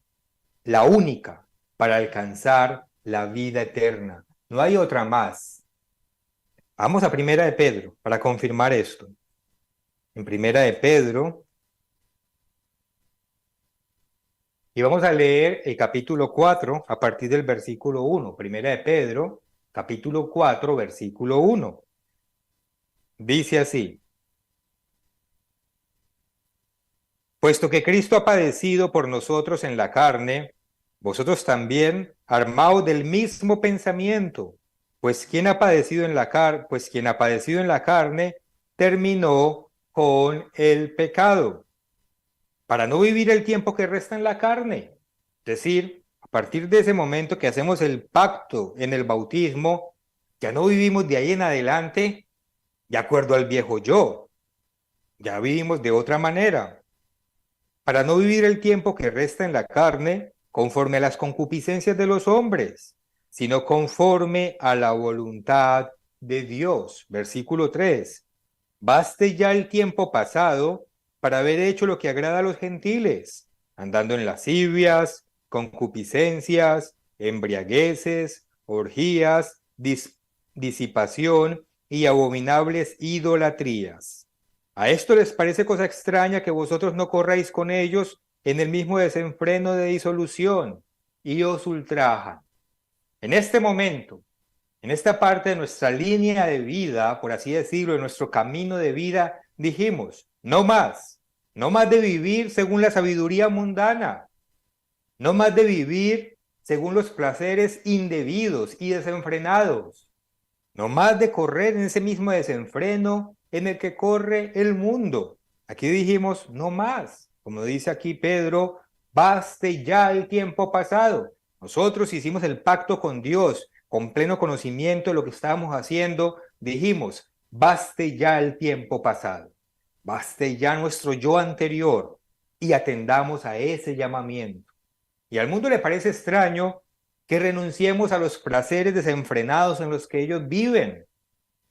S1: la única para alcanzar la vida eterna. No hay otra más. Vamos a Primera de Pedro para confirmar esto. En Primera de Pedro, y vamos a leer el capítulo 4 a partir del versículo 1. Primera de Pedro, capítulo 4, versículo 1. Dice así: puesto que Cristo ha padecido por nosotros en la carne, vosotros también armaos del mismo pensamiento, pues quien ha padecido en la carne terminó con el pecado, para no vivir el tiempo que resta en la carne. Es decir, a partir de ese momento que hacemos el pacto en el bautismo, ya no vivimos de ahí en adelante de acuerdo al viejo yo, ya vivimos de otra manera, para no vivir el tiempo que resta en la carne conforme a las concupiscencias de los hombres, sino conforme a la voluntad de Dios. Versículo 3. Baste ya el tiempo pasado para haber hecho lo que agrada a los gentiles, andando en lascivias, concupiscencias, embriagueces, orgías, disipación y abominables idolatrías. ¿A esto les parece cosa extraña que vosotros no corráis con ellos en el mismo desenfreno de disolución y os ultrajan? En este momento, en esta parte de nuestra línea de vida, por así decirlo, de nuestro camino de vida, dijimos, no más de vivir según la sabiduría mundana, no más de vivir según los placeres indebidos y desenfrenados, no más de correr en ese mismo desenfreno en el que corre el mundo. Aquí dijimos, no más, como dice aquí Pedro, baste ya el tiempo pasado. Nosotros hicimos el pacto con Dios, con pleno conocimiento de lo que estábamos haciendo, dijimos, baste ya el tiempo pasado, baste ya nuestro yo anterior y atendamos a ese llamamiento. Y al mundo le parece extraño que renunciemos a los placeres desenfrenados en los que ellos viven.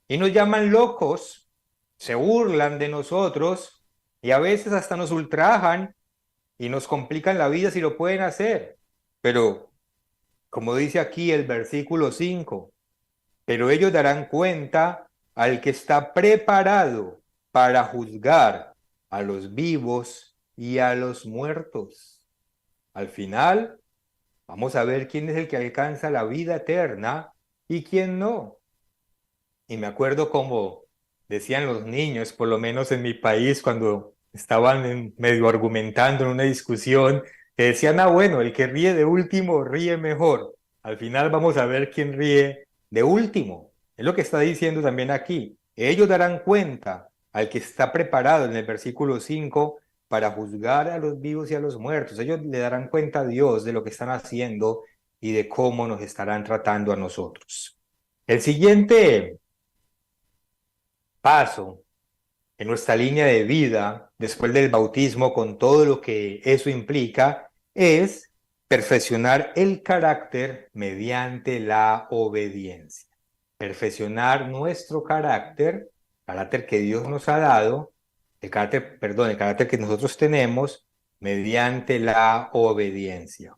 S1: Y nos llaman locos, se burlan de nosotros y a veces hasta nos ultrajan y nos complican la vida si lo pueden hacer. Pero, como dice aquí el versículo 5, pero ellos darán cuenta al que está preparado para juzgar a los vivos y a los muertos. Al final, vamos a ver quién es el que alcanza la vida eterna y quién no. Y me acuerdo como decían los niños, por lo menos en mi país, cuando estaban medio argumentando en una discusión, que decían, bueno, el que ríe de último ríe mejor. Al final vamos a ver quién ríe de último. Es lo que está diciendo también aquí. Ellos darán cuenta al que está preparado en el versículo 5 para juzgar a los vivos y a los muertos. Ellos le darán cuenta a Dios de lo que están haciendo y de cómo nos estarán tratando a nosotros. El siguiente paso en nuestra línea de vida después del bautismo, con todo lo que eso implica, es perfeccionar el carácter mediante la obediencia. Perfeccionar nuestro carácter que Dios nos ha dado, el carácter que nosotros tenemos mediante la obediencia.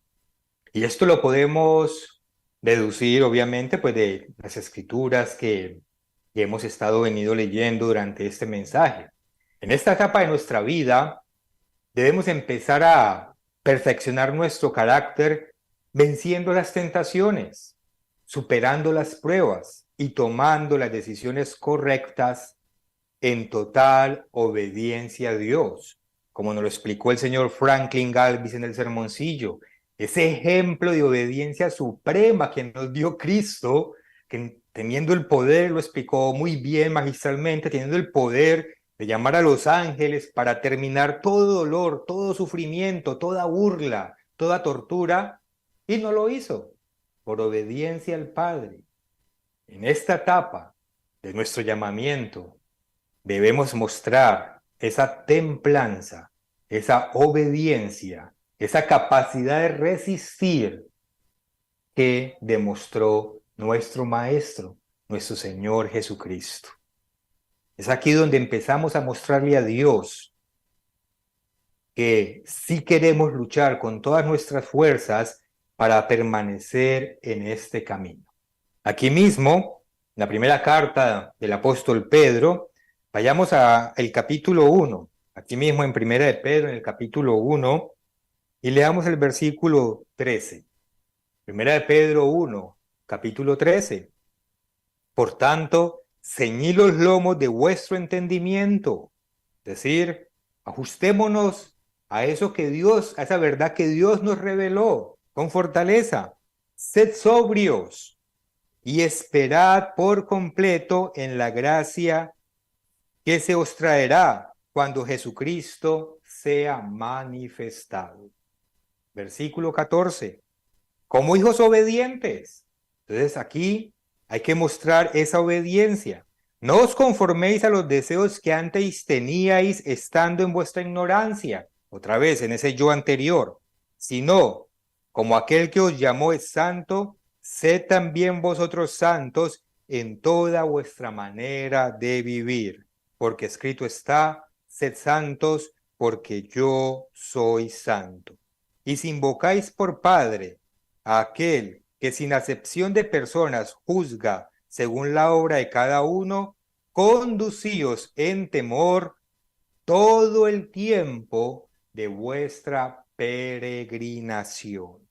S1: Y esto lo podemos deducir, obviamente, pues de las escrituras que hemos venido leyendo durante este mensaje. En esta etapa de nuestra vida, debemos empezar a perfeccionar nuestro carácter venciendo las tentaciones, superando las pruebas y tomando las decisiones correctas en total obediencia a Dios, como nos lo explicó el señor Franklin Galvis en el sermoncillo. Ese ejemplo de obediencia suprema que nos dio Cristo, que teniendo el poder, lo explicó muy bien magistralmente, teniendo el poder de llamar a los ángeles para terminar todo dolor, todo sufrimiento, toda burla, toda tortura, y no lo hizo, por obediencia al Padre. En esta etapa de nuestro llamamiento, debemos mostrar esa templanza, esa obediencia, esa capacidad de resistir que demostró nuestro Maestro, nuestro Señor Jesucristo. Es aquí donde empezamos a mostrarle a Dios que sí queremos luchar con todas nuestras fuerzas para permanecer en este camino. Aquí mismo, en la primera carta del apóstol Pedro, vayamos al capítulo 1, aquí mismo en Primera de Pedro, en el capítulo 1, y leamos el versículo 13. Primera de Pedro 1, capítulo 13. Por tanto, ceñid los lomos de vuestro entendimiento, es decir, ajustémonos a eso que Dios, a esa verdad que Dios nos reveló con fortaleza. Sed sobrios y esperad por completo en la gracia que se os traerá cuando Jesucristo sea manifestado. Versículo 14. Como hijos obedientes. Entonces aquí hay que mostrar esa obediencia. No os conforméis a los deseos que antes teníais estando en vuestra ignorancia, otra vez en ese yo anterior, sino como aquel que os llamó es santo, sed también vosotros santos en toda vuestra manera de vivir, porque escrito está, sed santos porque yo soy santo. Y si invocáis por Padre a aquel que sin acepción de personas juzga según la obra de cada uno, conducíos en temor todo el tiempo de vuestra peregrinación.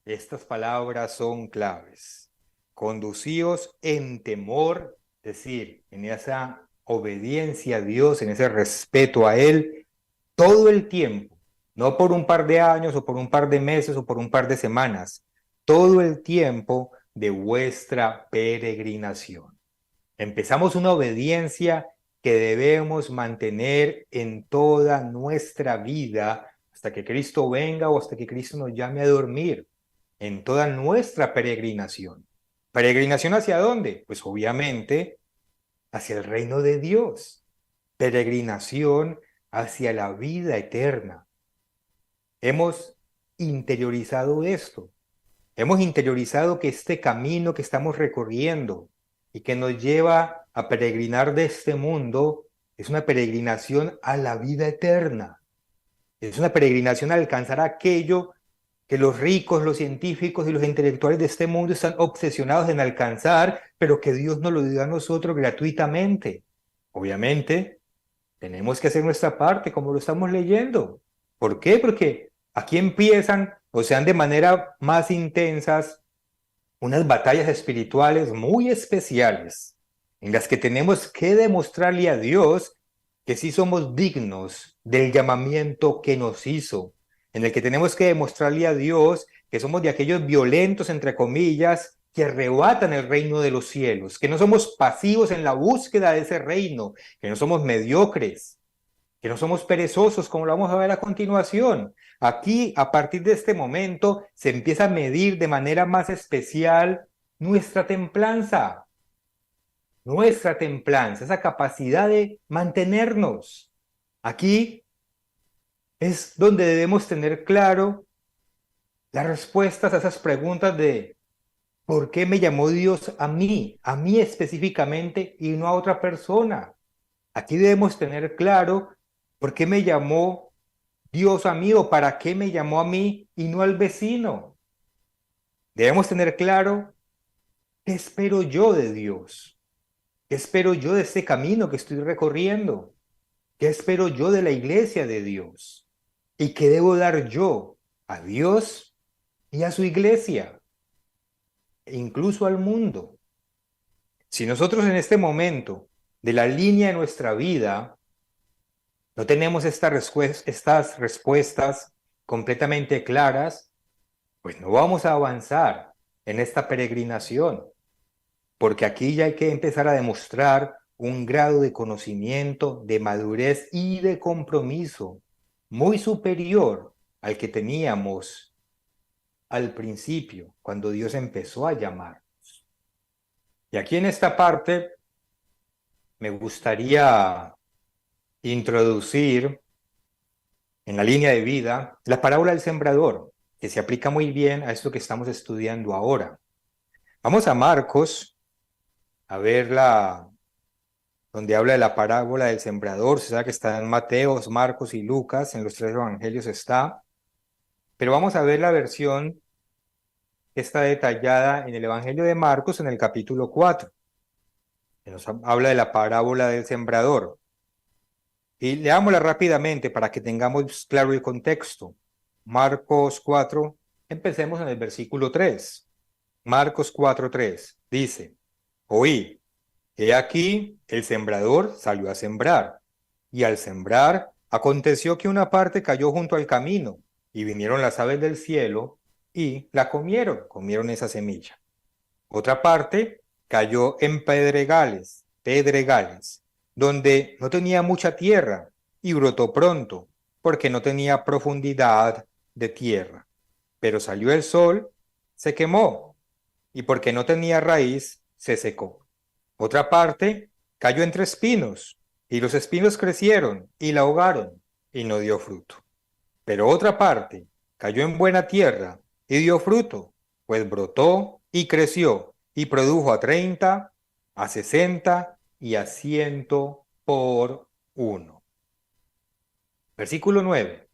S1: Estas palabras son claves. Conducíos en temor, es decir, en esa obediencia a Dios, en ese respeto a Él, todo el tiempo, no por un par de años o por un par de meses o por un par de semanas, todo el tiempo de vuestra peregrinación. Empezamos una obediencia que debemos mantener en toda nuestra vida hasta que Cristo venga o hasta que Cristo nos llame a dormir, en toda nuestra peregrinación. ¿Peregrinación hacia dónde? Pues obviamente hacia el reino de Dios. Peregrinación hacia la vida eterna. Hemos interiorizado esto. Hemos interiorizado que este camino que estamos recorriendo y que nos lleva a peregrinar de este mundo es una peregrinación a la vida eterna. Es una peregrinación a alcanzar aquello que los ricos, los científicos y los intelectuales de este mundo están obsesionados en alcanzar, pero que Dios nos lo dio a nosotros gratuitamente. Obviamente, tenemos que hacer nuestra parte, como lo estamos leyendo. ¿Por qué? Porque aquí empiezan, o sean de manera más intensas, unas batallas espirituales muy especiales, en las que tenemos que demostrarle a Dios que sí somos dignos del llamamiento que nos hizo, en el que tenemos que demostrarle a Dios que somos de aquellos violentos, entre comillas, que arrebatan el reino de los cielos, que no somos pasivos en la búsqueda de ese reino, que no somos mediocres, que no somos perezosos, como lo vamos a ver a continuación. Aquí, a partir de este momento, se empieza a medir de manera más especial nuestra templanza, esa capacidad de mantenernos. Aquí es donde debemos tener claro las respuestas a esas preguntas de ¿por qué me llamó Dios a mí específicamente y no a otra persona? Aquí debemos tener claro por qué me llamó Dios a mí o para qué me llamó a mí y no al vecino. Debemos tener claro qué espero yo de Dios, qué espero yo de este camino que estoy recorriendo, qué espero yo de la iglesia de Dios y qué debo dar yo a Dios y a su iglesia, e incluso al mundo. Si nosotros en este momento de la línea de nuestra vida no tenemos estas respuestas completamente claras, pues no vamos a avanzar en esta peregrinación, porque aquí ya hay que empezar a demostrar un grado de conocimiento, de madurez y de compromiso muy superior al que teníamos al principio, cuando Dios empezó a llamar. Y aquí en esta parte me gustaría introducir en la línea de vida la parábola del sembrador, que se aplica muy bien a esto que estamos estudiando ahora. Vamos a Marcos, a verla donde habla de la parábola del sembrador. Se sabe que está en Mateos, Marcos y Lucas, en los tres evangelios está, pero vamos a ver la versión que está detallada en el evangelio de Marcos en el capítulo 4, que nos habla de la parábola del sembrador. Y leámosla rápidamente para que tengamos claro el contexto. Marcos 4, empecemos en el versículo 3. Marcos 4:3 dice, oí, he aquí el sembrador salió a sembrar, y al sembrar aconteció que una parte cayó junto al camino, y vinieron las aves del cielo y la comieron esa semilla. Otra parte cayó en pedregales, donde no tenía mucha tierra, y brotó pronto, porque no tenía profundidad de tierra. Pero salió el sol, se quemó, y porque no tenía raíz, se secó. Otra parte cayó entre espinos, y los espinos crecieron y la ahogaron, y no dio fruto. Pero otra parte cayó en buena tierra y dio fruto, pues brotó y creció, y produjo a 30, a 60 y a 100 por uno. Versículo 9.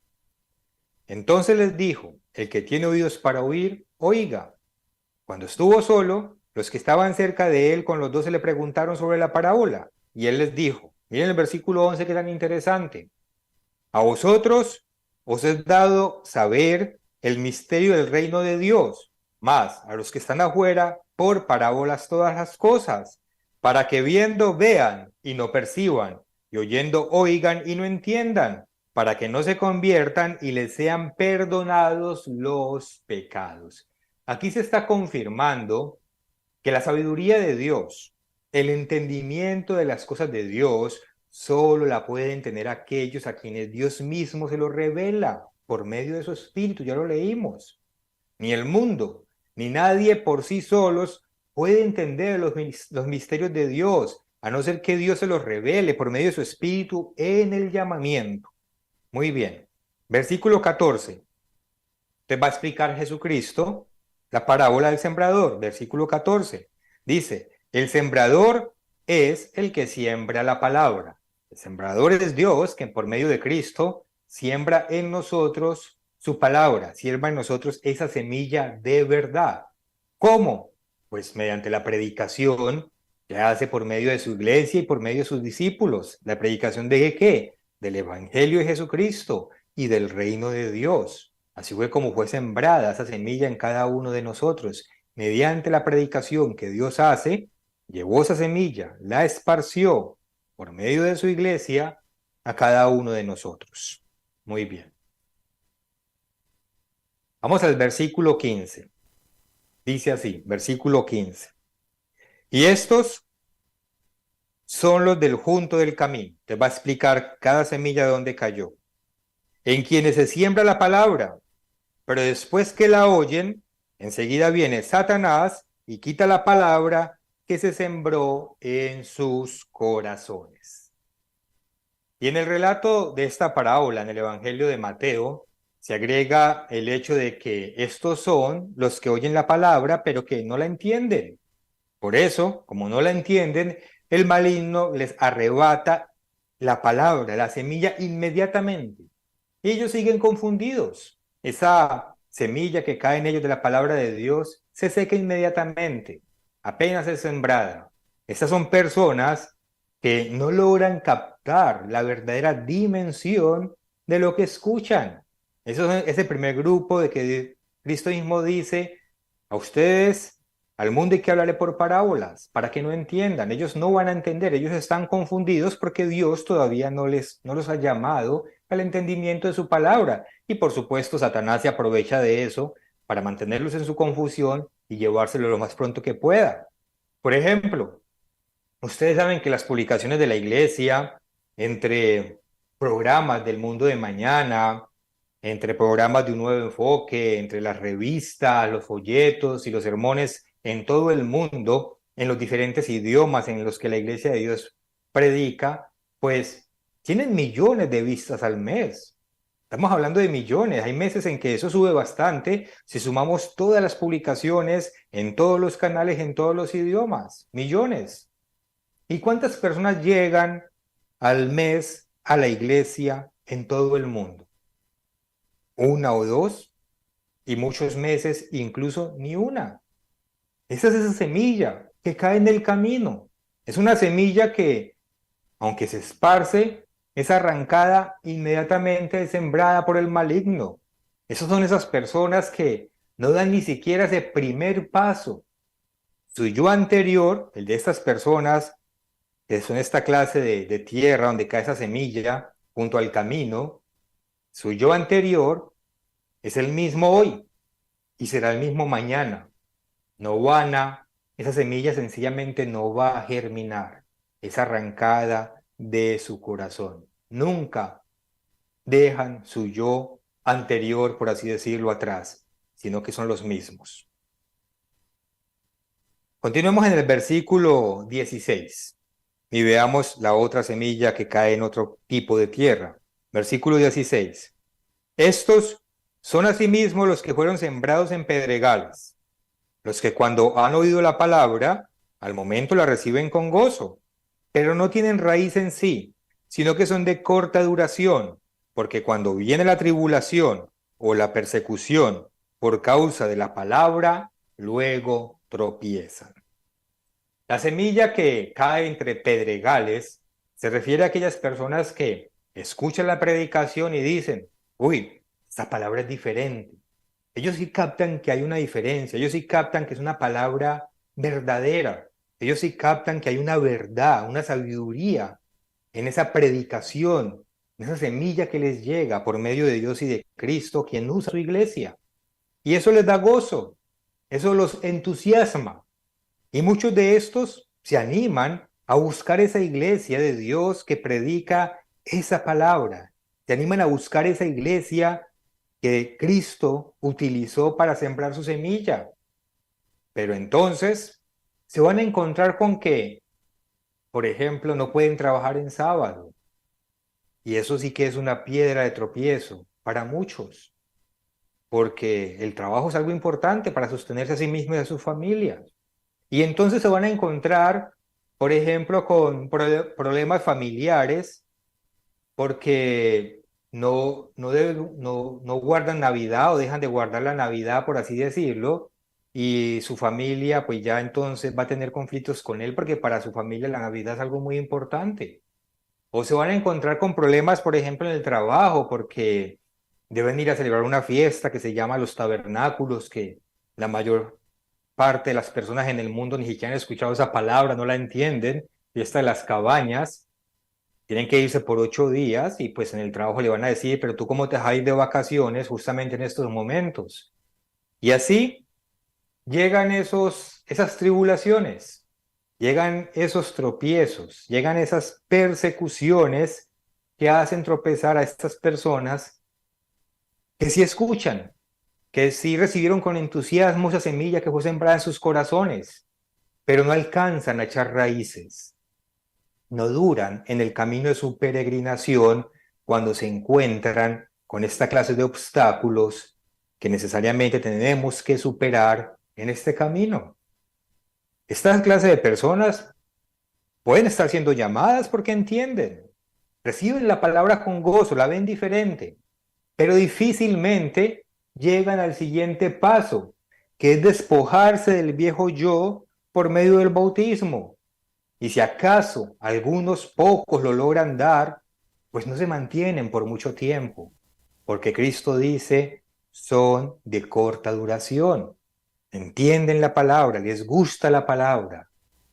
S1: Entonces les dijo, el que tiene oídos para oír, oiga. Cuando estuvo solo, los que estaban cerca de él con los 12 le preguntaron sobre la parábola, y él les dijo, miren el versículo 11 que es tan interesante, a vosotros os es dado saber el misterio del reino de Dios, mas a los que están afuera, por parábolas todas las cosas, para que viendo vean y no perciban, y oyendo oigan y no entiendan, para que no se conviertan y les sean perdonados los pecados. Aquí se está confirmando que la sabiduría de Dios, el entendimiento de las cosas de Dios, solo la pueden tener aquellos a quienes Dios mismo se lo revela por medio de su Espíritu. Ya lo leímos. Ni el mundo, ni nadie por sí solos puede entender los misterios de Dios, a no ser que Dios se los revele por medio de su Espíritu en el llamamiento. Muy bien. Versículo 14. Te va a explicar Jesucristo la parábola del sembrador, versículo 14. Dice, el sembrador es el que siembra la palabra. El sembrador es Dios que por medio de Cristo siembra en nosotros su palabra, siembra en nosotros esa semilla de verdad. ¿Cómo? Pues mediante la predicación que hace por medio de su iglesia y por medio de sus discípulos. ¿La predicación de qué? Del Evangelio de Jesucristo y del reino de Dios. Así fue como fue sembrada esa semilla en cada uno de nosotros. Mediante la predicación que Dios hace, llevó esa semilla, la esparció por medio de su iglesia a cada uno de nosotros. Muy bien. Vamos al versículo 15. Dice así, versículo 15. Y estos son los del junto del camino. Te va a explicar cada semilla de dónde cayó. En quienes se siembra la palabra, pero después que la oyen, enseguida viene Satanás y quita la palabra que se sembró en sus corazones. Y en el relato de esta parábola, en el Evangelio de Mateo, se agrega el hecho de que estos son los que oyen la palabra, pero que no la entienden. Por eso, como no la entienden, el maligno les arrebata la palabra, la semilla inmediatamente. Y ellos siguen confundidos. Esa semilla que cae en ellos de la palabra de Dios se seca inmediatamente, apenas es sembrada. Estas son personas que no logran captar la verdadera dimensión de lo que escuchan. Eso es ese primer grupo de que Cristo mismo dice, a ustedes, al mundo hay que hablarle por parábolas, para que no entiendan. Ellos no van a entender, ellos están confundidos porque Dios todavía no los ha llamado al entendimiento de su palabra. Y por supuesto, Satanás se aprovecha de eso para mantenerlos en su confusión y llevárselo lo más pronto que pueda. Por ejemplo, ustedes saben que las publicaciones de la iglesia, entre programas del mundo de mañana, entre programas de un nuevo enfoque, entre las revistas, los folletos y los sermones en todo el mundo, en los diferentes idiomas en los que la iglesia de Dios predica, pues tienen millones de vistas al mes. Estamos hablando de millones. Hay meses en que eso sube bastante si sumamos todas las publicaciones en todos los canales, en todos los idiomas. Millones. ¿Y cuántas personas llegan al mes a la iglesia en todo el mundo? Una o dos, y muchos meses incluso ni una. Esa es esa semilla que cae en el camino. Es una semilla que, aunque se esparce, es arrancada inmediatamente, sembrada por el maligno. Esas son esas personas que no dan ni siquiera ese primer paso. Su yo anterior, el de estas personas, que son esta clase de tierra donde cae esa semilla junto al camino, su yo anterior es el mismo hoy y será el mismo mañana. Esa semilla sencillamente no va a germinar, es arrancada de su corazón. Nunca dejan su yo anterior, por así decirlo, atrás, sino que son los mismos. Continuemos en el versículo 16 y veamos la otra semilla que cae en otro tipo de tierra. Versículo 16. Estos son asimismo los que fueron sembrados en pedregales, los que cuando han oído la palabra, al momento la reciben con gozo, pero no tienen raíz en sí, sino que son de corta duración, porque cuando viene la tribulación o la persecución por causa de la palabra, luego tropiezan. La semilla que cae entre pedregales se refiere a aquellas personas que escuchan la predicación y dicen, uy, esta palabra es diferente. Ellos sí captan que hay una diferencia, ellos sí captan que es una palabra verdadera, ellos sí captan que hay una verdad, una sabiduría en esa predicación, en esa semilla que les llega por medio de Dios y de Cristo, quien usa su iglesia. Y eso les da gozo, eso los entusiasma. Y muchos de estos se animan a buscar esa iglesia de Dios que predica esa palabra, se animan a buscar esa iglesia que Cristo utilizó para sembrar su semilla. Pero entonces se van a encontrar con que, por ejemplo, no pueden trabajar en sábado. Y eso sí que es una piedra de tropiezo para muchos, porque el trabajo es algo importante para sostenerse a sí mismos y a sus familias. Y entonces se van a encontrar, por ejemplo, con problemas familiares, porque no guardan Navidad o dejan de guardar la Navidad, por así decirlo, y su familia pues ya entonces va a tener conflictos con él porque para su familia la Navidad es algo muy importante. O se van a encontrar con problemas, por ejemplo, en el trabajo porque deben ir a celebrar una fiesta que se llama los tabernáculos, que la mayor parte de las personas en el mundo ni siquiera han escuchado esa palabra, no la entienden, fiesta de las cabañas. Tienen que irse por 8 días y pues en el trabajo le van a decir, pero tú cómo te vas a ir de vacaciones justamente en estos momentos. Y así llegan esas tribulaciones, llegan esos tropiezos, llegan esas persecuciones que hacen tropezar a estas personas que sí escuchan, que sí recibieron con entusiasmo esa semilla que fue sembrada en sus corazones, pero no alcanzan a echar raíces. no duran en el camino de su peregrinación cuando se encuentran con esta clase de obstáculos que necesariamente tenemos que superar en este camino. Esta clase de personas pueden estar siendo llamadas porque entienden, reciben la palabra con gozo, la ven diferente, pero difícilmente llegan al siguiente paso, que es despojarse del viejo yo por medio del bautismo. Y si acaso algunos pocos lo logran dar, pues no se mantienen por mucho tiempo, porque Cristo dice, son de corta duración. Entienden la palabra, les gusta la palabra,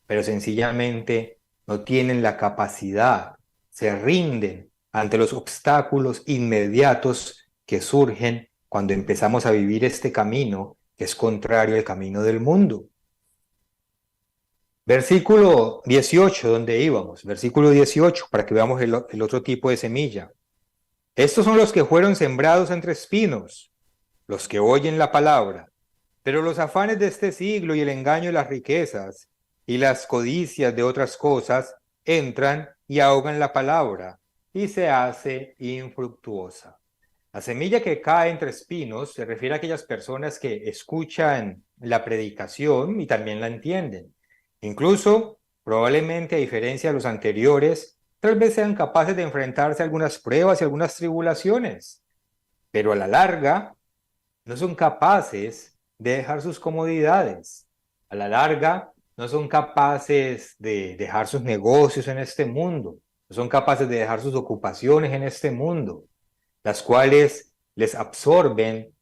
S1: pero sencillamente no tienen la capacidad, se rinden ante los obstáculos inmediatos que surgen cuando empezamos a vivir este camino que es contrario al camino del mundo. Versículo 18, donde íbamos, versículo 18, para que veamos el otro tipo de semilla. Estos son los que fueron sembrados entre espinos, los que oyen la palabra, pero los afanes de este siglo y el engaño de las riquezas y las codicias de otras cosas entran y ahogan la palabra y se hace infructuosa. La semilla que cae entre espinos se refiere a aquellas personas que escuchan la predicación y también la entienden. Incluso, probablemente a diferencia de los anteriores, tal vez sean capaces de enfrentarse a algunas pruebas y algunas tribulaciones, pero a la larga no son capaces de dejar sus comodidades. A la larga no son capaces de dejar sus negocios en este mundo, no son capaces de dejar sus ocupaciones en este mundo, las cuales les absorben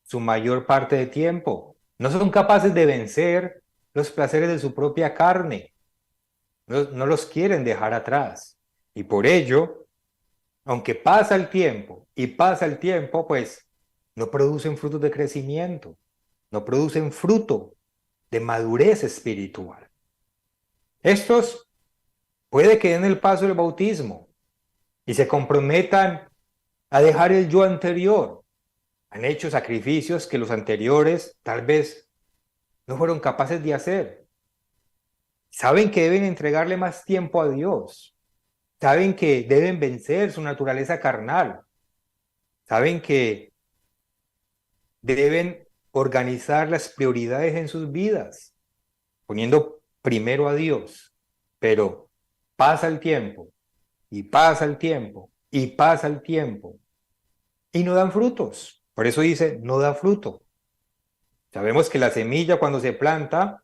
S1: su mayor parte de tiempo. No son capaces de vencer los placeres de su propia carne. No los quieren dejar atrás. Y por ello, aunque pasa el tiempo y pasa el tiempo, pues no producen frutos de crecimiento, no producen fruto de madurez espiritual. Estos puede que den el paso del bautismo y se comprometan a dejar el yo anterior. Han hecho sacrificios que los anteriores tal vez no fueron capaces de hacer. Saben que deben entregarle más tiempo a Dios. Saben que deben vencer su naturaleza carnal. Saben que deben organizar las prioridades en sus vidas, poniendo primero a Dios. Pero pasa el tiempo, y pasa el tiempo, y pasa el tiempo, y no dan frutos. Por eso dice, no da fruto. Sabemos que la semilla cuando se planta,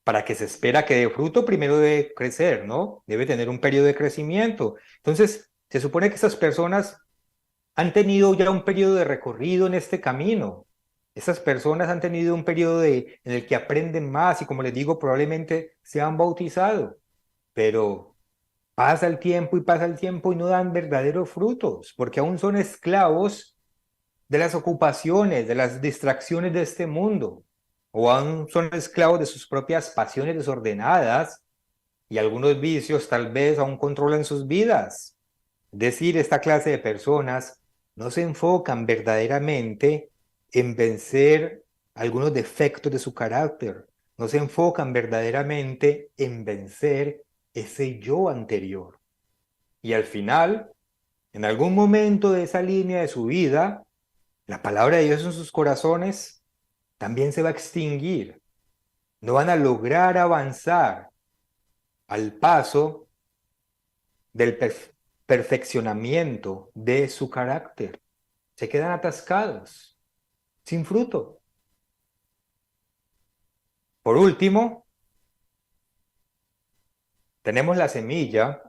S1: para que se espera que dé fruto, primero debe crecer, ¿no? Debe tener un periodo de crecimiento. Entonces, se supone que estas personas han tenido ya un periodo de recorrido en este camino. Estas personas han tenido un periodo en el que aprenden más y, como les digo, probablemente se han bautizado. Pero pasa el tiempo y pasa el tiempo y no dan verdaderos frutos, porque aún son esclavos de las ocupaciones, de las distracciones de este mundo, o aún son esclavos de sus propias pasiones desordenadas y algunos vicios tal vez aún controlan sus vidas. Es decir, esta clase de personas no se enfocan verdaderamente en vencer algunos defectos de su carácter, no se enfocan verdaderamente en vencer ese yo anterior. Y al final, en algún momento de esa línea de su vida, la palabra de Dios en sus corazones también se va a extinguir. No van a lograr avanzar al paso del perfeccionamiento de su carácter. Se quedan atascados, sin fruto. Por último, tenemos la semilla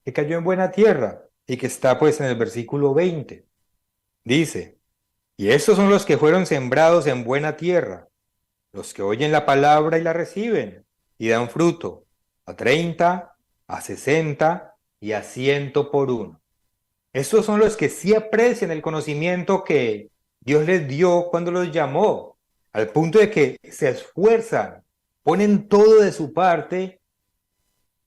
S1: que cayó en buena tierra y que está pues en el versículo 20. Dice, y estos son los que fueron sembrados en buena tierra, los que oyen la palabra y la reciben y dan fruto a 30, a 60 y a 100 por uno. Estos son los que sí aprecian el conocimiento que Dios les dio cuando los llamó, al punto de que se esfuerzan, ponen todo de su parte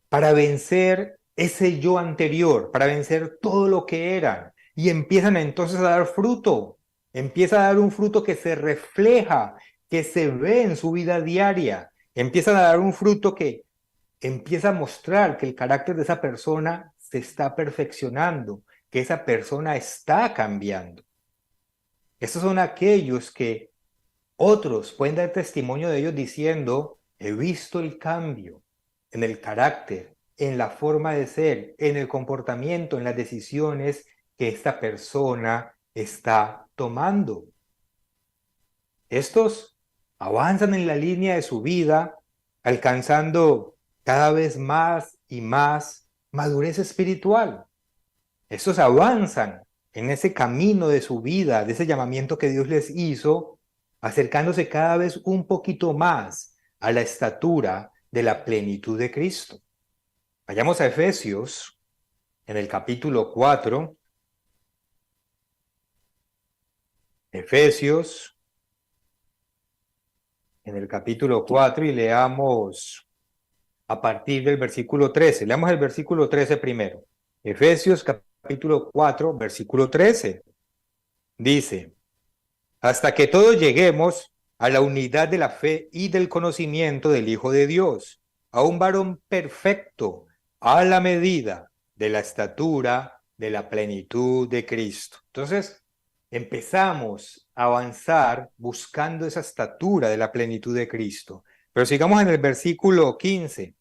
S1: para vencer ese yo anterior, para vencer todo lo que eran, y empiezan entonces a dar fruto, empieza a dar un fruto que se refleja, que se ve en su vida diaria, empiezan a dar un fruto que empieza a mostrar que el carácter de esa persona se está perfeccionando, que esa persona está cambiando. Estos son aquellos que otros pueden dar testimonio de ellos diciendo, he visto el cambio en el carácter, en la forma de ser, en el comportamiento, en las decisiones que esta persona está tomando. Estos avanzan en la línea de su vida, alcanzando cada vez más y más madurez espiritual. Estos avanzan en ese camino de su vida, de ese llamamiento que Dios les hizo, acercándose cada vez un poquito más a la estatura de la plenitud de Cristo. Vayamos a Efesios, en el capítulo 4. Efesios, en el capítulo 4, y leamos a partir del versículo 13. Leamos el versículo 13 primero. Efesios capítulo 4, versículo 13. Dice, hasta que todos lleguemos a la unidad de la fe y del conocimiento del Hijo de Dios, a un varón perfecto, a la medida de la estatura de la plenitud de Cristo. Entonces, empezamos a avanzar buscando esa estatura de la plenitud de Cristo. Pero sigamos en el versículo 15.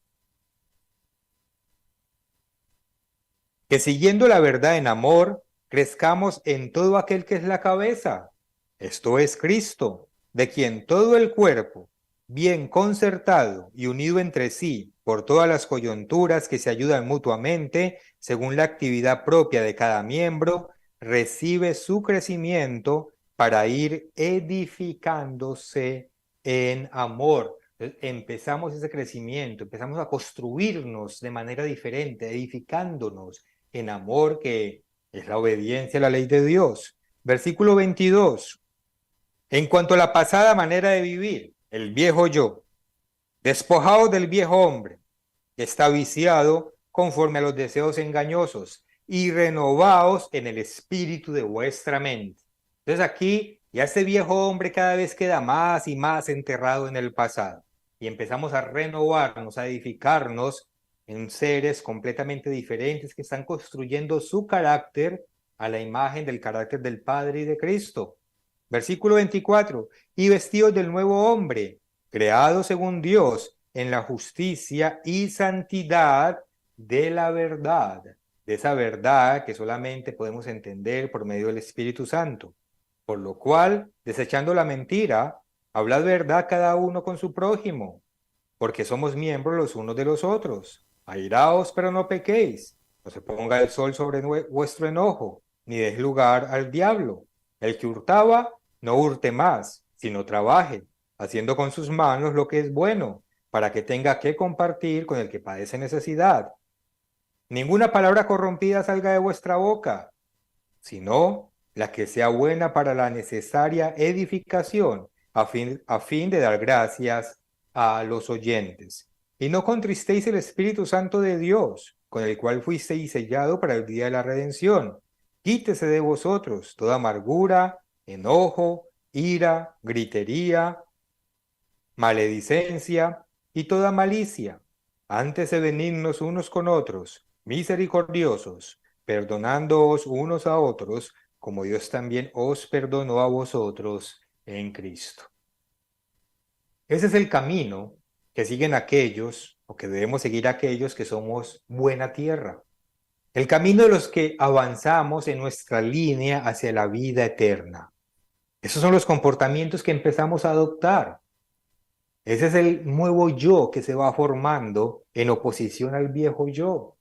S1: Que siguiendo la verdad en amor, crezcamos en todo aquel que es la cabeza, esto es Cristo, de quien todo el cuerpo, bien concertado y unido entre sí por todas las coyunturas que se ayudan mutuamente, según la actividad propia de cada miembro, recibe su crecimiento para ir edificándose en amor. Empezamos ese crecimiento, empezamos a construirnos de manera diferente, edificándonos en amor, que es la obediencia a la ley de Dios. Versículo 22. En cuanto a la pasada manera de vivir, el viejo yo, despojaos del viejo hombre, que está viciado conforme a los deseos engañosos, y renovaos en el espíritu de vuestra mente. Entonces aquí ya ese viejo hombre cada vez queda más y más enterrado en el pasado, y empezamos a renovarnos, a edificarnos en seres completamente diferentes que están construyendo su carácter a la imagen del carácter del Padre y de Cristo. Versículo 24, y vestidos del nuevo hombre, creado según Dios en la justicia y santidad de la verdad, de esa verdad que solamente podemos entender por medio del Espíritu Santo. Por lo cual, desechando la mentira, hablad verdad cada uno con su prójimo, porque somos miembros los unos de los otros. Airaos, pero no pequéis. No se ponga el sol sobre vuestro enojo, ni des lugar al diablo. El que hurtaba, no hurte más, sino trabaje, haciendo con sus manos lo que es bueno, para que tenga que compartir con el que padece necesidad. Ninguna palabra corrompida salga de vuestra boca, sino la que sea buena para la necesaria edificación, a fin de dar gracias a los oyentes. Y no contristéis el Espíritu Santo de Dios, con el cual fuisteis sellado para el día de la redención. Quítese de vosotros toda amargura, enojo, ira, gritería, maledicencia y toda malicia. Antes de benignos unos con otros, misericordiosos, perdonándoos unos a otros, como Dios también os perdonó a vosotros en Cristo. Ese es el camino que siguen aquellos, o que debemos seguir aquellos que somos buena tierra. El camino de los que avanzamos en nuestra línea hacia la vida eterna. Esos son los comportamientos que empezamos a adoptar. Ese es el nuevo yo que se va formando en oposición al viejo yo.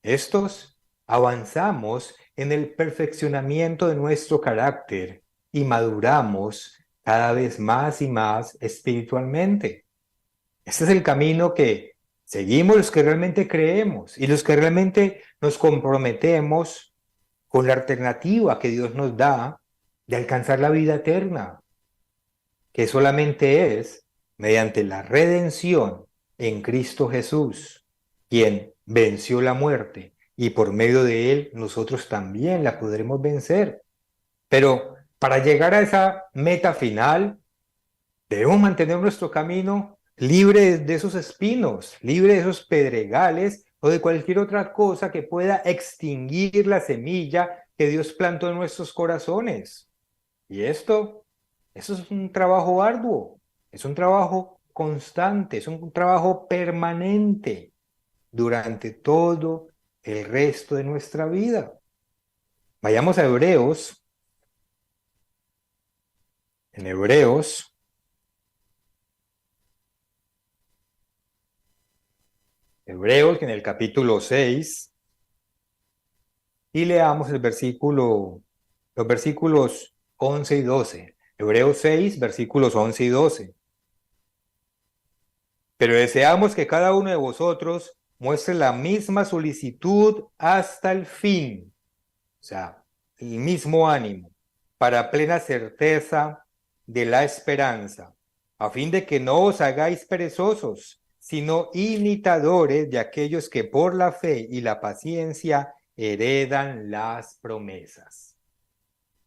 S1: Estos avanzamos en el perfeccionamiento de nuestro carácter y maduramos cada vez más y más espiritualmente. Este es el camino que seguimos los que realmente creemos y los que realmente nos comprometemos con la alternativa que Dios nos da de alcanzar la vida eterna, que solamente es mediante la redención en Cristo Jesús, quien venció la muerte, y por medio de él nosotros también la podremos vencer. Pero para llegar a esa meta final, debemos mantener nuestro camino libre de esos espinos, libre de esos pedregales o de cualquier otra cosa que pueda extinguir la semilla que Dios plantó en nuestros corazones. Y eso es un trabajo arduo, es un trabajo constante, es un trabajo permanente durante todo el resto de nuestra vida. Vayamos a Hebreos. En Hebreos en el capítulo 6, y leamos los versículos 11 y 12. Hebreos 6, versículos 11 y 12. Pero deseamos que cada uno de vosotros muestre la misma solicitud hasta el fin, o sea, el mismo ánimo, para plena certeza de la esperanza, a fin de que no os hagáis perezosos, sino imitadores de aquellos que por la fe y la paciencia heredan las promesas.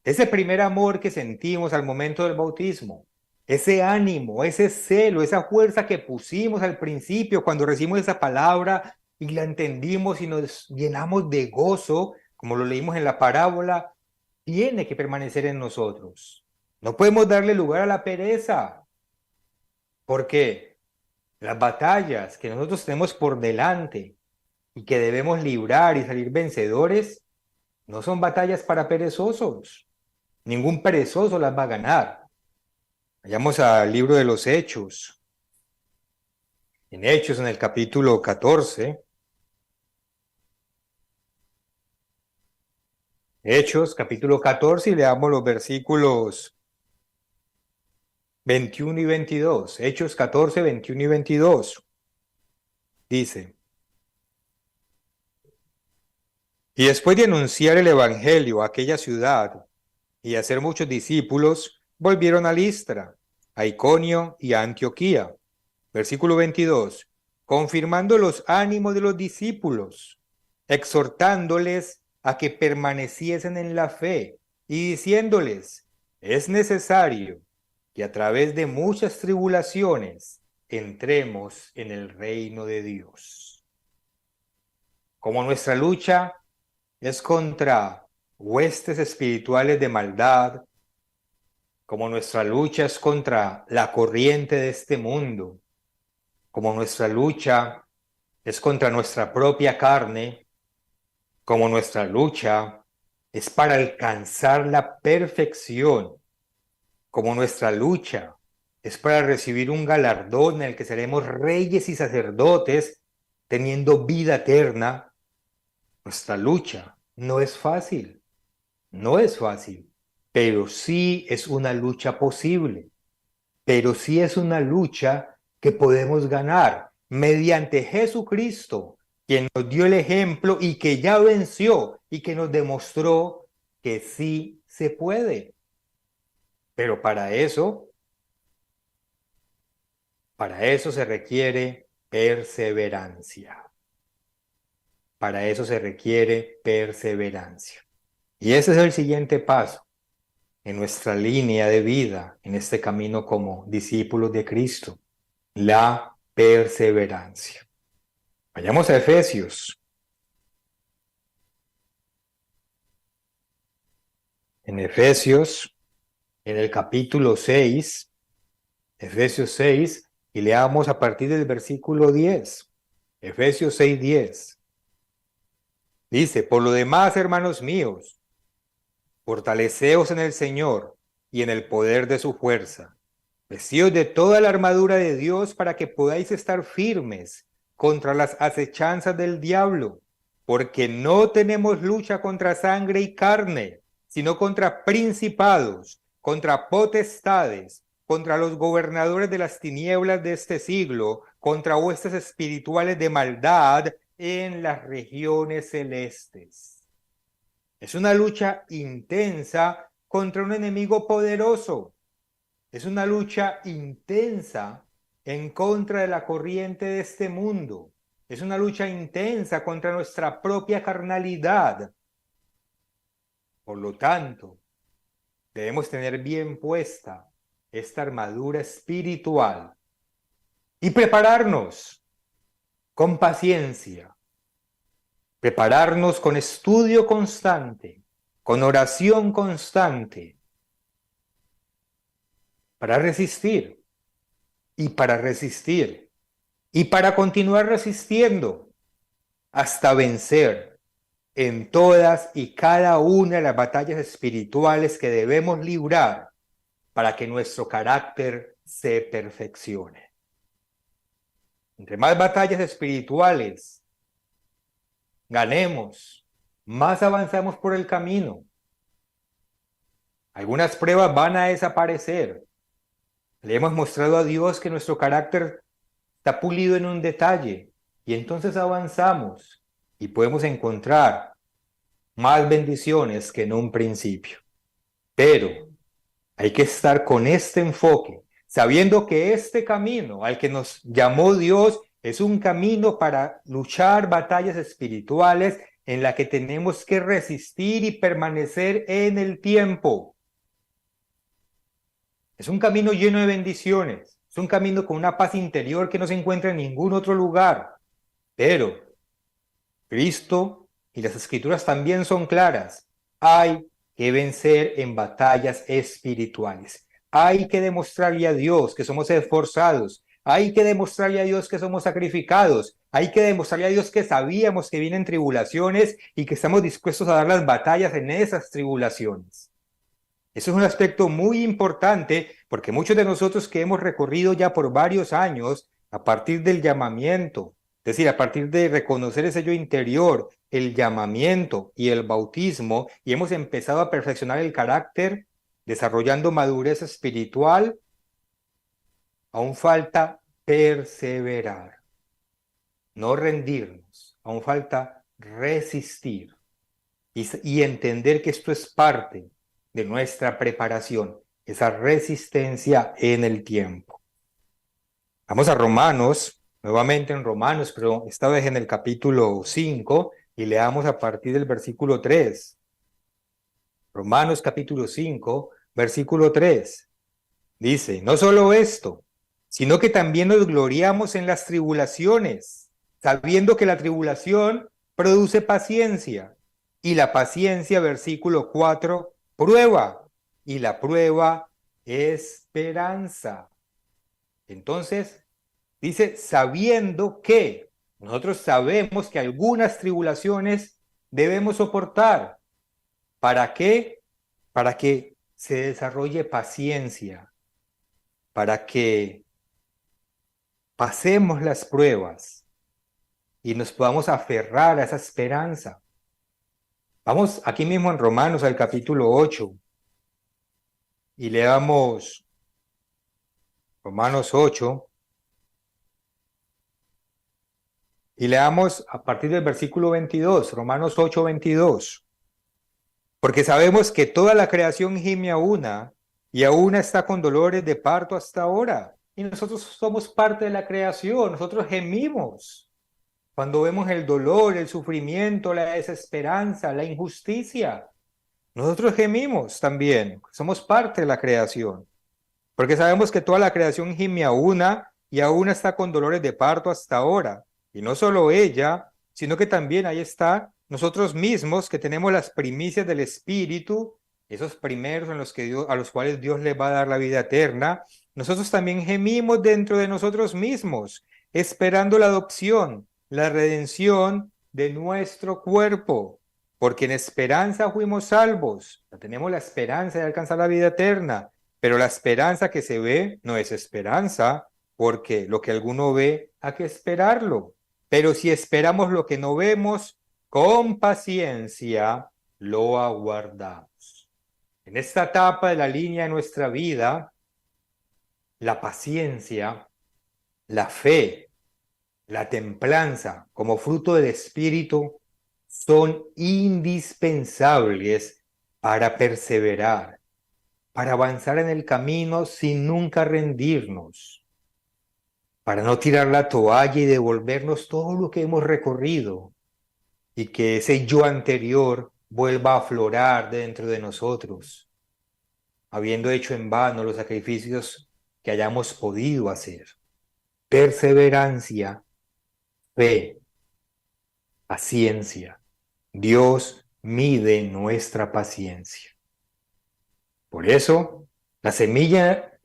S1: Ese primer amor que sentimos al momento del bautismo, ese ánimo, ese celo, esa fuerza que pusimos al principio cuando recibimos esa palabra y la entendimos y nos llenamos de gozo, como lo leímos en la parábola, tiene que permanecer en nosotros. No podemos darle lugar a la pereza, porque las batallas que nosotros tenemos por delante y que debemos librar y salir vencedores, no son batallas para perezosos. Ningún perezoso las va a ganar. Vayamos al libro de los Hechos. En Hechos, en el capítulo 14. Hechos, capítulo 14, y leamos los versículos 21 y 22. Hechos 14, 21 y 22. Dice: y después de anunciar el evangelio a aquella ciudad y hacer muchos discípulos, volvieron a Listra, a Iconio y a Antioquía. Versículo 22. Confirmando los ánimos de los discípulos, exhortándoles a que permaneciesen en la fe y diciéndoles: es necesario que a través de muchas tribulaciones entremos en el reino de Dios. Como nuestra lucha es contra huestes espirituales de maldad, como nuestra lucha es contra la corriente de este mundo, como nuestra lucha es contra nuestra propia carne, como nuestra lucha es para alcanzar la perfección, como nuestra lucha es para recibir un galardón en el que seremos reyes y sacerdotes teniendo vida eterna. Nuestra lucha no es fácil, no es fácil, pero sí es una lucha posible, pero sí es una lucha que podemos ganar mediante Jesucristo, quien nos dio el ejemplo y que ya venció y que nos demostró que sí se puede. Pero para eso se requiere perseverancia. Para eso se requiere perseverancia. Y ese es el siguiente paso en nuestra línea de vida, en este camino como discípulos de Cristo, la perseverancia. Vayamos a Efesios. En Efesios, en el capítulo 6, Efesios 6, y leamos a partir del versículo 10. Efesios 6, 10. Dice: por lo demás, hermanos míos, fortaleceos en el Señor y en el poder de su fuerza. Vestidos de toda la armadura de Dios para que podáis estar firmes contra las acechanzas del diablo, porque no tenemos lucha contra sangre y carne, sino contra principados, contra potestades, contra los gobernadores de las tinieblas de este siglo, contra huestes espirituales de maldad en las regiones celestes. Es una lucha intensa contra un enemigo poderoso. Es una lucha intensa en contra de la corriente de este mundo. Es una lucha intensa contra nuestra propia carnalidad. Por lo tanto, debemos tener bien puesta esta armadura espiritual y prepararnos con paciencia, prepararnos con estudio constante, con oración constante, para resistir y para resistir y para continuar resistiendo hasta vencer en todas y cada una de las batallas espirituales que debemos librar para que nuestro carácter se perfeccione. Entre más batallas espirituales ganemos, más avanzamos por el camino. Algunas pruebas van a desaparecer. Le hemos mostrado a Dios que nuestro carácter está pulido en un detalle y entonces avanzamos y podemos encontrar más bendiciones que en un principio. Pero hay que estar con este enfoque, sabiendo que este camino al que nos llamó Dios es un camino para luchar batallas espirituales en la que tenemos que resistir y permanecer en el tiempo. Es un camino lleno de bendiciones, es un camino con una paz interior que no se encuentra en ningún otro lugar. Pero Cristo y las Escrituras también son claras. Hay que vencer en batallas espirituales. Hay que demostrarle a Dios que somos esforzados. Hay que demostrarle a Dios que somos sacrificados. Hay que demostrarle a Dios que sabíamos que vienen tribulaciones y que estamos dispuestos a dar las batallas en esas tribulaciones. Eso es un aspecto muy importante porque muchos de nosotros que hemos recorrido ya por varios años a partir del llamamiento, es decir, a partir de reconocer ese yo interior, el llamamiento y el bautismo, y hemos empezado a perfeccionar el carácter, desarrollando madurez espiritual, aún falta perseverar, no rendirnos, aún falta resistir y entender que esto es parte de nuestra preparación, esa resistencia en el tiempo. Vamos a Romanos, nuevamente en Romanos, pero esta vez en el capítulo 5, y leamos a partir del versículo 3. Romanos capítulo 5, versículo 3. Dice, no solo esto, sino que también nos gloriamos en las tribulaciones, sabiendo que la tribulación produce paciencia, y la paciencia, versículo 4, prueba, y la prueba, esperanza. Entonces, dice, sabiendo que nosotros sabemos que algunas tribulaciones debemos soportar. ¿Para qué? Para que se desarrolle paciencia, para que pasemos las pruebas y nos podamos aferrar a esa esperanza. Vamos aquí mismo en Romanos al capítulo 8 y leamos Romanos 8 y leamos a partir del versículo 22, Romanos 8, 22. Porque sabemos que toda la creación gime a una y a una está con dolores de parto hasta ahora. Y nosotros somos parte de la creación, nosotros gemimos cuando vemos el dolor, el sufrimiento, la desesperanza, la injusticia. Nosotros gemimos también, somos parte de la creación, porque sabemos que toda la creación gime a una y a una está con dolores de parto hasta ahora. Y no solo ella, sino que también ahí está nosotros mismos que tenemos las primicias del Espíritu, esos primeros en los que a los cuales Dios les va a dar la vida eterna. Nosotros también gemimos dentro de nosotros mismos, esperando la adopción, la redención de nuestro cuerpo, porque en esperanza fuimos salvos. Tenemos la esperanza de alcanzar la vida eterna, pero la esperanza que se ve no es esperanza, porque lo que alguno ve, hay que esperarlo. Pero si esperamos lo que no vemos, con paciencia lo aguardamos. En esta etapa de la línea de nuestra vida, la paciencia, la fe, la templanza como fruto del Espíritu son indispensables para perseverar, para avanzar en el camino sin nunca rendirnos, para no tirar la toalla y devolvernos todo lo que hemos recorrido y que ese yo anterior vuelva a aflorar dentro de nosotros, habiendo hecho en vano los sacrificios que hayamos podido hacer. perseverancia, fe, paciencia. Dios mide nuestra paciencia. Por eso, la semilla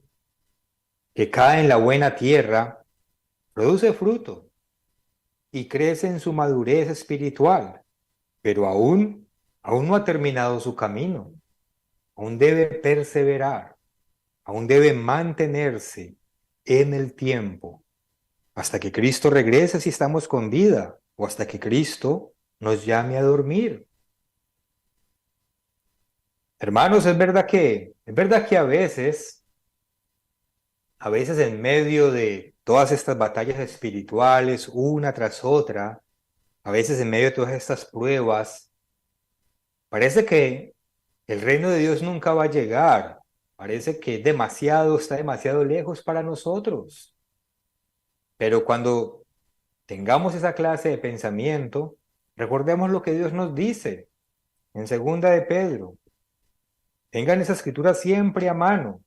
S1: que cae en la buena tierra produce fruto y crece en su madurez espiritual, pero aún no ha terminado su camino. Aún debe perseverar, aún debe mantenerse en el tiempo hasta que Cristo regrese si estamos con vida o hasta que Cristo nos llame a dormir. Hermanos, es verdad que a veces en medio de todas estas batallas espirituales, una tras otra, a veces en medio de todas estas pruebas, parece que el reino de Dios nunca va a llegar. Parece que está demasiado lejos para nosotros. Pero cuando tengamos esa clase de pensamiento, recordemos lo que Dios nos dice en segunda de Pedro. Tengan esa escritura siempre a mano.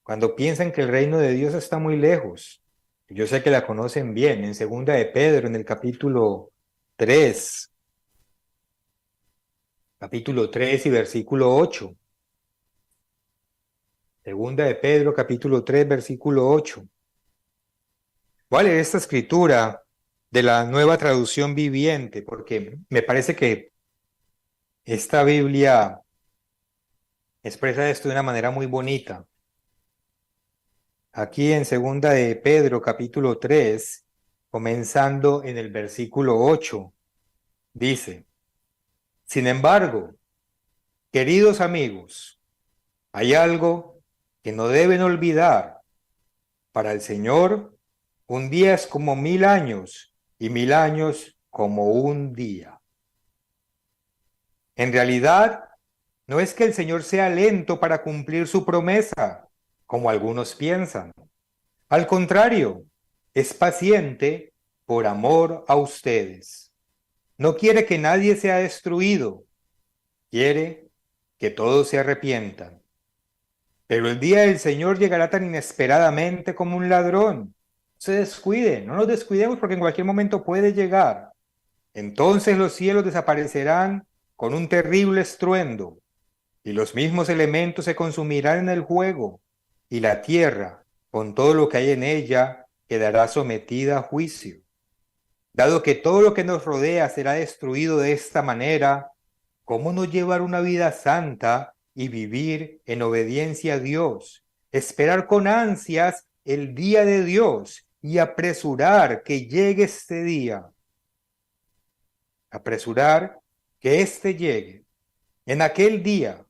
S1: Cuando piensen que el reino de Dios está muy lejos, yo sé que la conocen bien, en segunda de Pedro, en el capítulo 3 y versículo 8. Segunda de Pedro, capítulo 3, versículo 8. Voy a leer esta escritura de la Nueva Traducción Viviente, porque me parece que esta Biblia expresa esto de una manera muy bonita. Aquí en segunda de Pedro, capítulo 3, comenzando en el versículo 8, dice: Sin embargo, queridos amigos, hay algo que no deben olvidar. Para el Señor, un día es como 1000 años y 1000 años como un día. En realidad, no es que el Señor sea lento para cumplir su promesa, como algunos piensan. Al contrario, es paciente por amor a ustedes. No quiere que nadie sea destruido, quiere que todos se arrepientan. Pero el día del Señor llegará tan inesperadamente como un ladrón. No se descuiden, no nos descuidemos porque en cualquier momento puede llegar. Entonces los cielos desaparecerán con un terrible estruendo, y los mismos elementos se consumirán en el fuego, y la tierra, con todo lo que hay en ella, quedará sometida a juicio. Dado que todo lo que nos rodea será destruido de esta manera, ¿cómo no llevar una vida santa y vivir en obediencia a Dios? Esperar con ansias el día de Dios y apresurar que llegue este día. Apresurar que éste llegue. En aquel día,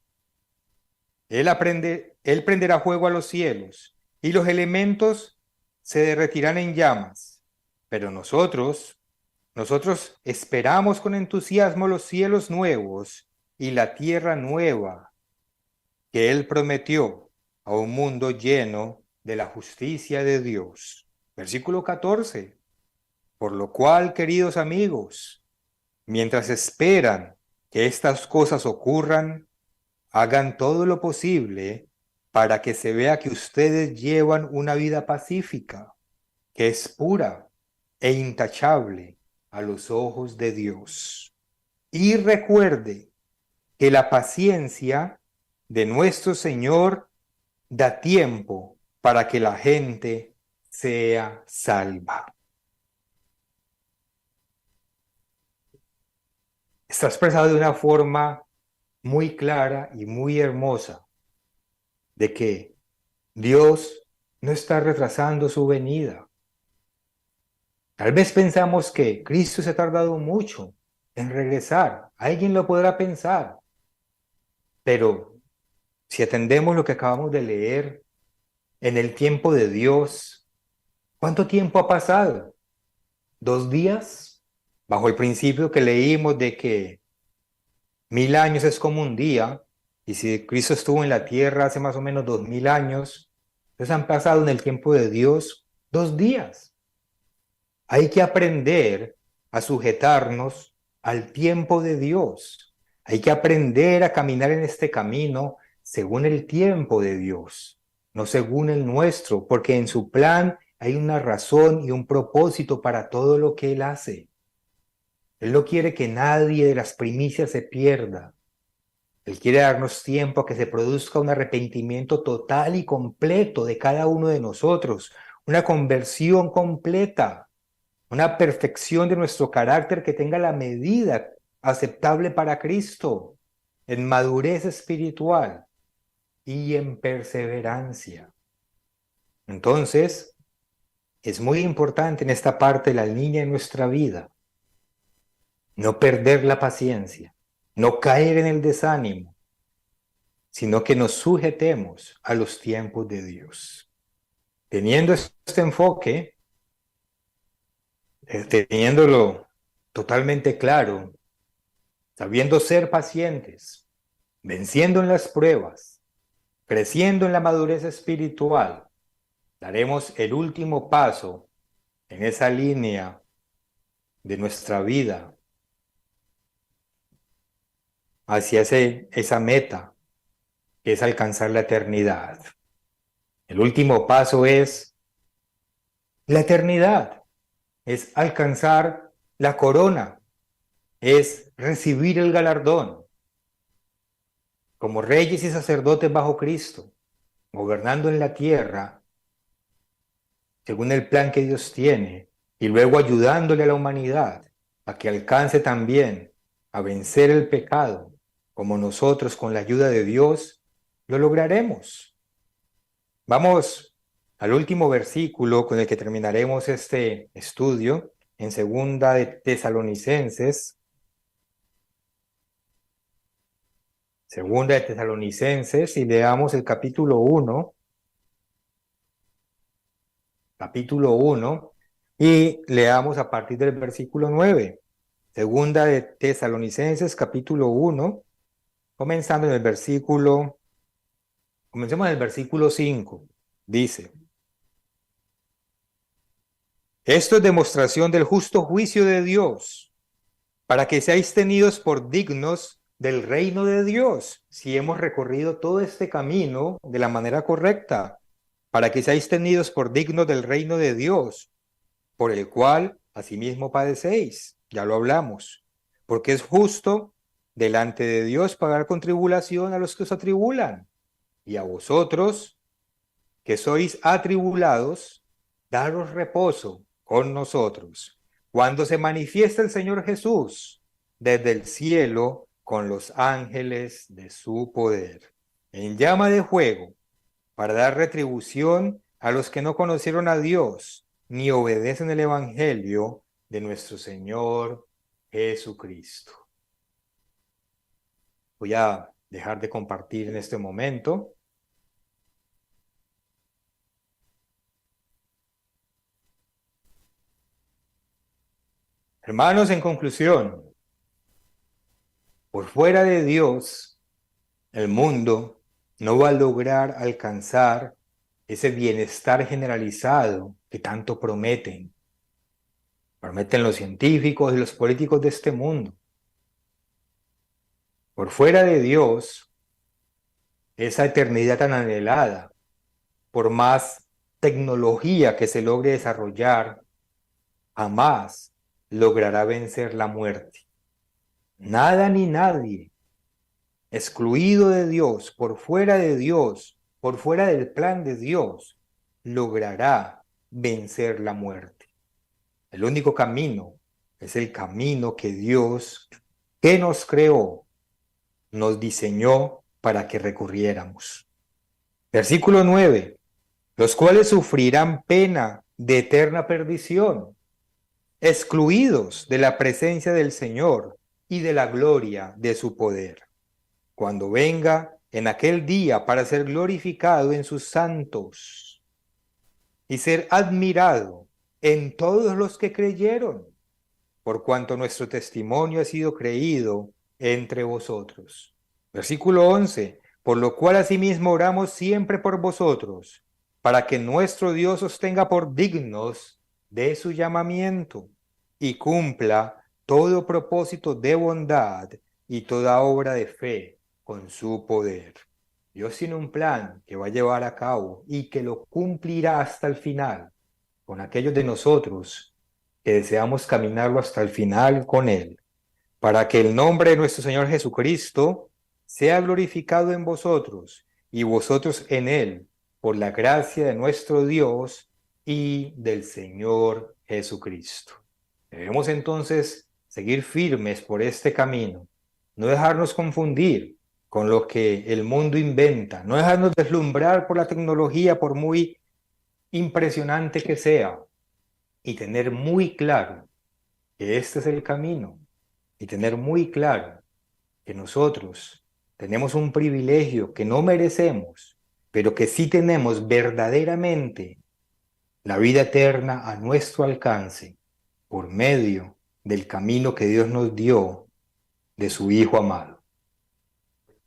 S1: Él prenderá fuego a los cielos y los elementos se derretirán en llamas. Pero nosotros esperamos con entusiasmo los cielos nuevos y la tierra nueva que Él prometió a un mundo lleno de la justicia de Dios. Versículo 14. Por lo cual, queridos amigos, mientras esperan que estas cosas ocurran, hagan todo lo posible para que se vea que ustedes llevan una vida pacífica, que es pura e intachable a los ojos de Dios. Y recuerde que la paciencia de nuestro Señor da tiempo para que la gente sea salva. Está expresado de una forma muy clara y muy hermosa de que Dios no está retrasando su venida. Tal vez pensamos que Cristo se ha tardado mucho en regresar. Alguien lo podrá pensar. Pero si atendemos lo que acabamos de leer, en el tiempo de Dios, ¿cuánto tiempo ha pasado? ¿2 días? Bajo el principio que leímos de que 1000 años es como un día, y si Cristo estuvo en la tierra hace más o menos 2000 años, entonces han pasado en el tiempo de Dios 2 días. Hay que aprender a sujetarnos al tiempo de Dios. Hay que aprender a caminar en este camino según el tiempo de Dios, no según el nuestro, porque en su plan hay una razón y un propósito para todo lo que Él hace. Él no quiere que nadie de las primicias se pierda. Él quiere darnos tiempo a que se produzca un arrepentimiento total y completo de cada uno de nosotros, una conversión completa, una perfección de nuestro carácter que tenga la medida aceptable para Cristo, en madurez espiritual y en perseverancia. Entonces, es muy importante en esta parte de la línea de nuestra vida no perder la paciencia, no caer en el desánimo, sino que nos sujetemos a los tiempos de Dios. Teniendo este enfoque, teniéndolo totalmente claro, sabiendo ser pacientes, venciendo en las pruebas, creciendo en la madurez espiritual, daremos el último paso en esa línea de nuestra vida hacia esa meta que es alcanzar la eternidad. El último paso es la eternidad, es alcanzar la corona, es recibir el galardón como reyes y sacerdotes bajo Cristo, gobernando en la tierra según el plan que Dios tiene y luego ayudándole a la humanidad a que alcance también a vencer el pecado, como nosotros con la ayuda de Dios lo lograremos. Vamos al último versículo con el que terminaremos este estudio, en Segunda de Tesalonicenses. Segunda de Tesalonicenses, y leamos el capítulo 1, y leamos a partir del versículo 9. Segunda de Tesalonicenses, capítulo 1, comencemos en el versículo 5. Dice: esto es demostración del justo juicio de Dios, para que seáis tenidos por dignos del reino de Dios, si hemos recorrido todo este camino de la manera correcta, para que seáis tenidos por dignos del reino de Dios, por el cual asimismo padecéis, ya lo hablamos, porque es justo delante de Dios pagar con tribulación a los que os atribulan, y a vosotros, que sois atribulados, daros reposo con nosotros, cuando se manifiesta el Señor Jesús desde el cielo con los ángeles de su poder, en llama de fuego, para dar retribución a los que no conocieron a Dios, ni obedecen el evangelio de nuestro Señor Jesucristo. Voy a dejar de compartir en este momento. Hermanos, en conclusión, por fuera de Dios, el mundo no va a lograr alcanzar ese bienestar generalizado que tanto prometen. Prometen los científicos y los políticos de este mundo. Por fuera de Dios, esa eternidad tan anhelada, por más tecnología que se logre desarrollar, jamás logrará vencer la muerte. Nada ni nadie, excluido de Dios, por fuera de Dios, por fuera del plan de Dios, logrará vencer la muerte. El único camino es el camino que Dios, que nos creó, nos diseñó para que recurriéramos. Versículo 9. Los cuales sufrirán pena de eterna perdición, excluidos de la presencia del Señor y de la gloria de su poder, cuando venga en aquel día para ser glorificado en sus santos y ser admirado en todos los que creyeron, por cuanto nuestro testimonio ha sido creído entre vosotros. Versículo 11. Por lo cual asimismo oramos siempre por vosotros, para que nuestro Dios os tenga por dignos de su llamamiento y cumpla todo propósito de bondad y toda obra de fe con su poder. Dios tiene un plan que va a llevar a cabo y que lo cumplirá hasta el final. con aquellos de nosotros que deseamos caminarlo hasta el final con Él, para que el nombre de nuestro Señor Jesucristo sea glorificado en vosotros y vosotros en Él, por la gracia de nuestro Dios y del Señor Jesucristo. Debemos entonces seguir firmes por este camino, no dejarnos confundir con lo que el mundo inventa, no dejarnos deslumbrar por la tecnología, por muy impresionante que sea, y tener muy claro que este es el camino, y tener muy claro que nosotros tenemos un privilegio que no merecemos, pero que sí tenemos verdaderamente la vida eterna a nuestro alcance por medio del camino que Dios nos dio de su Hijo amado.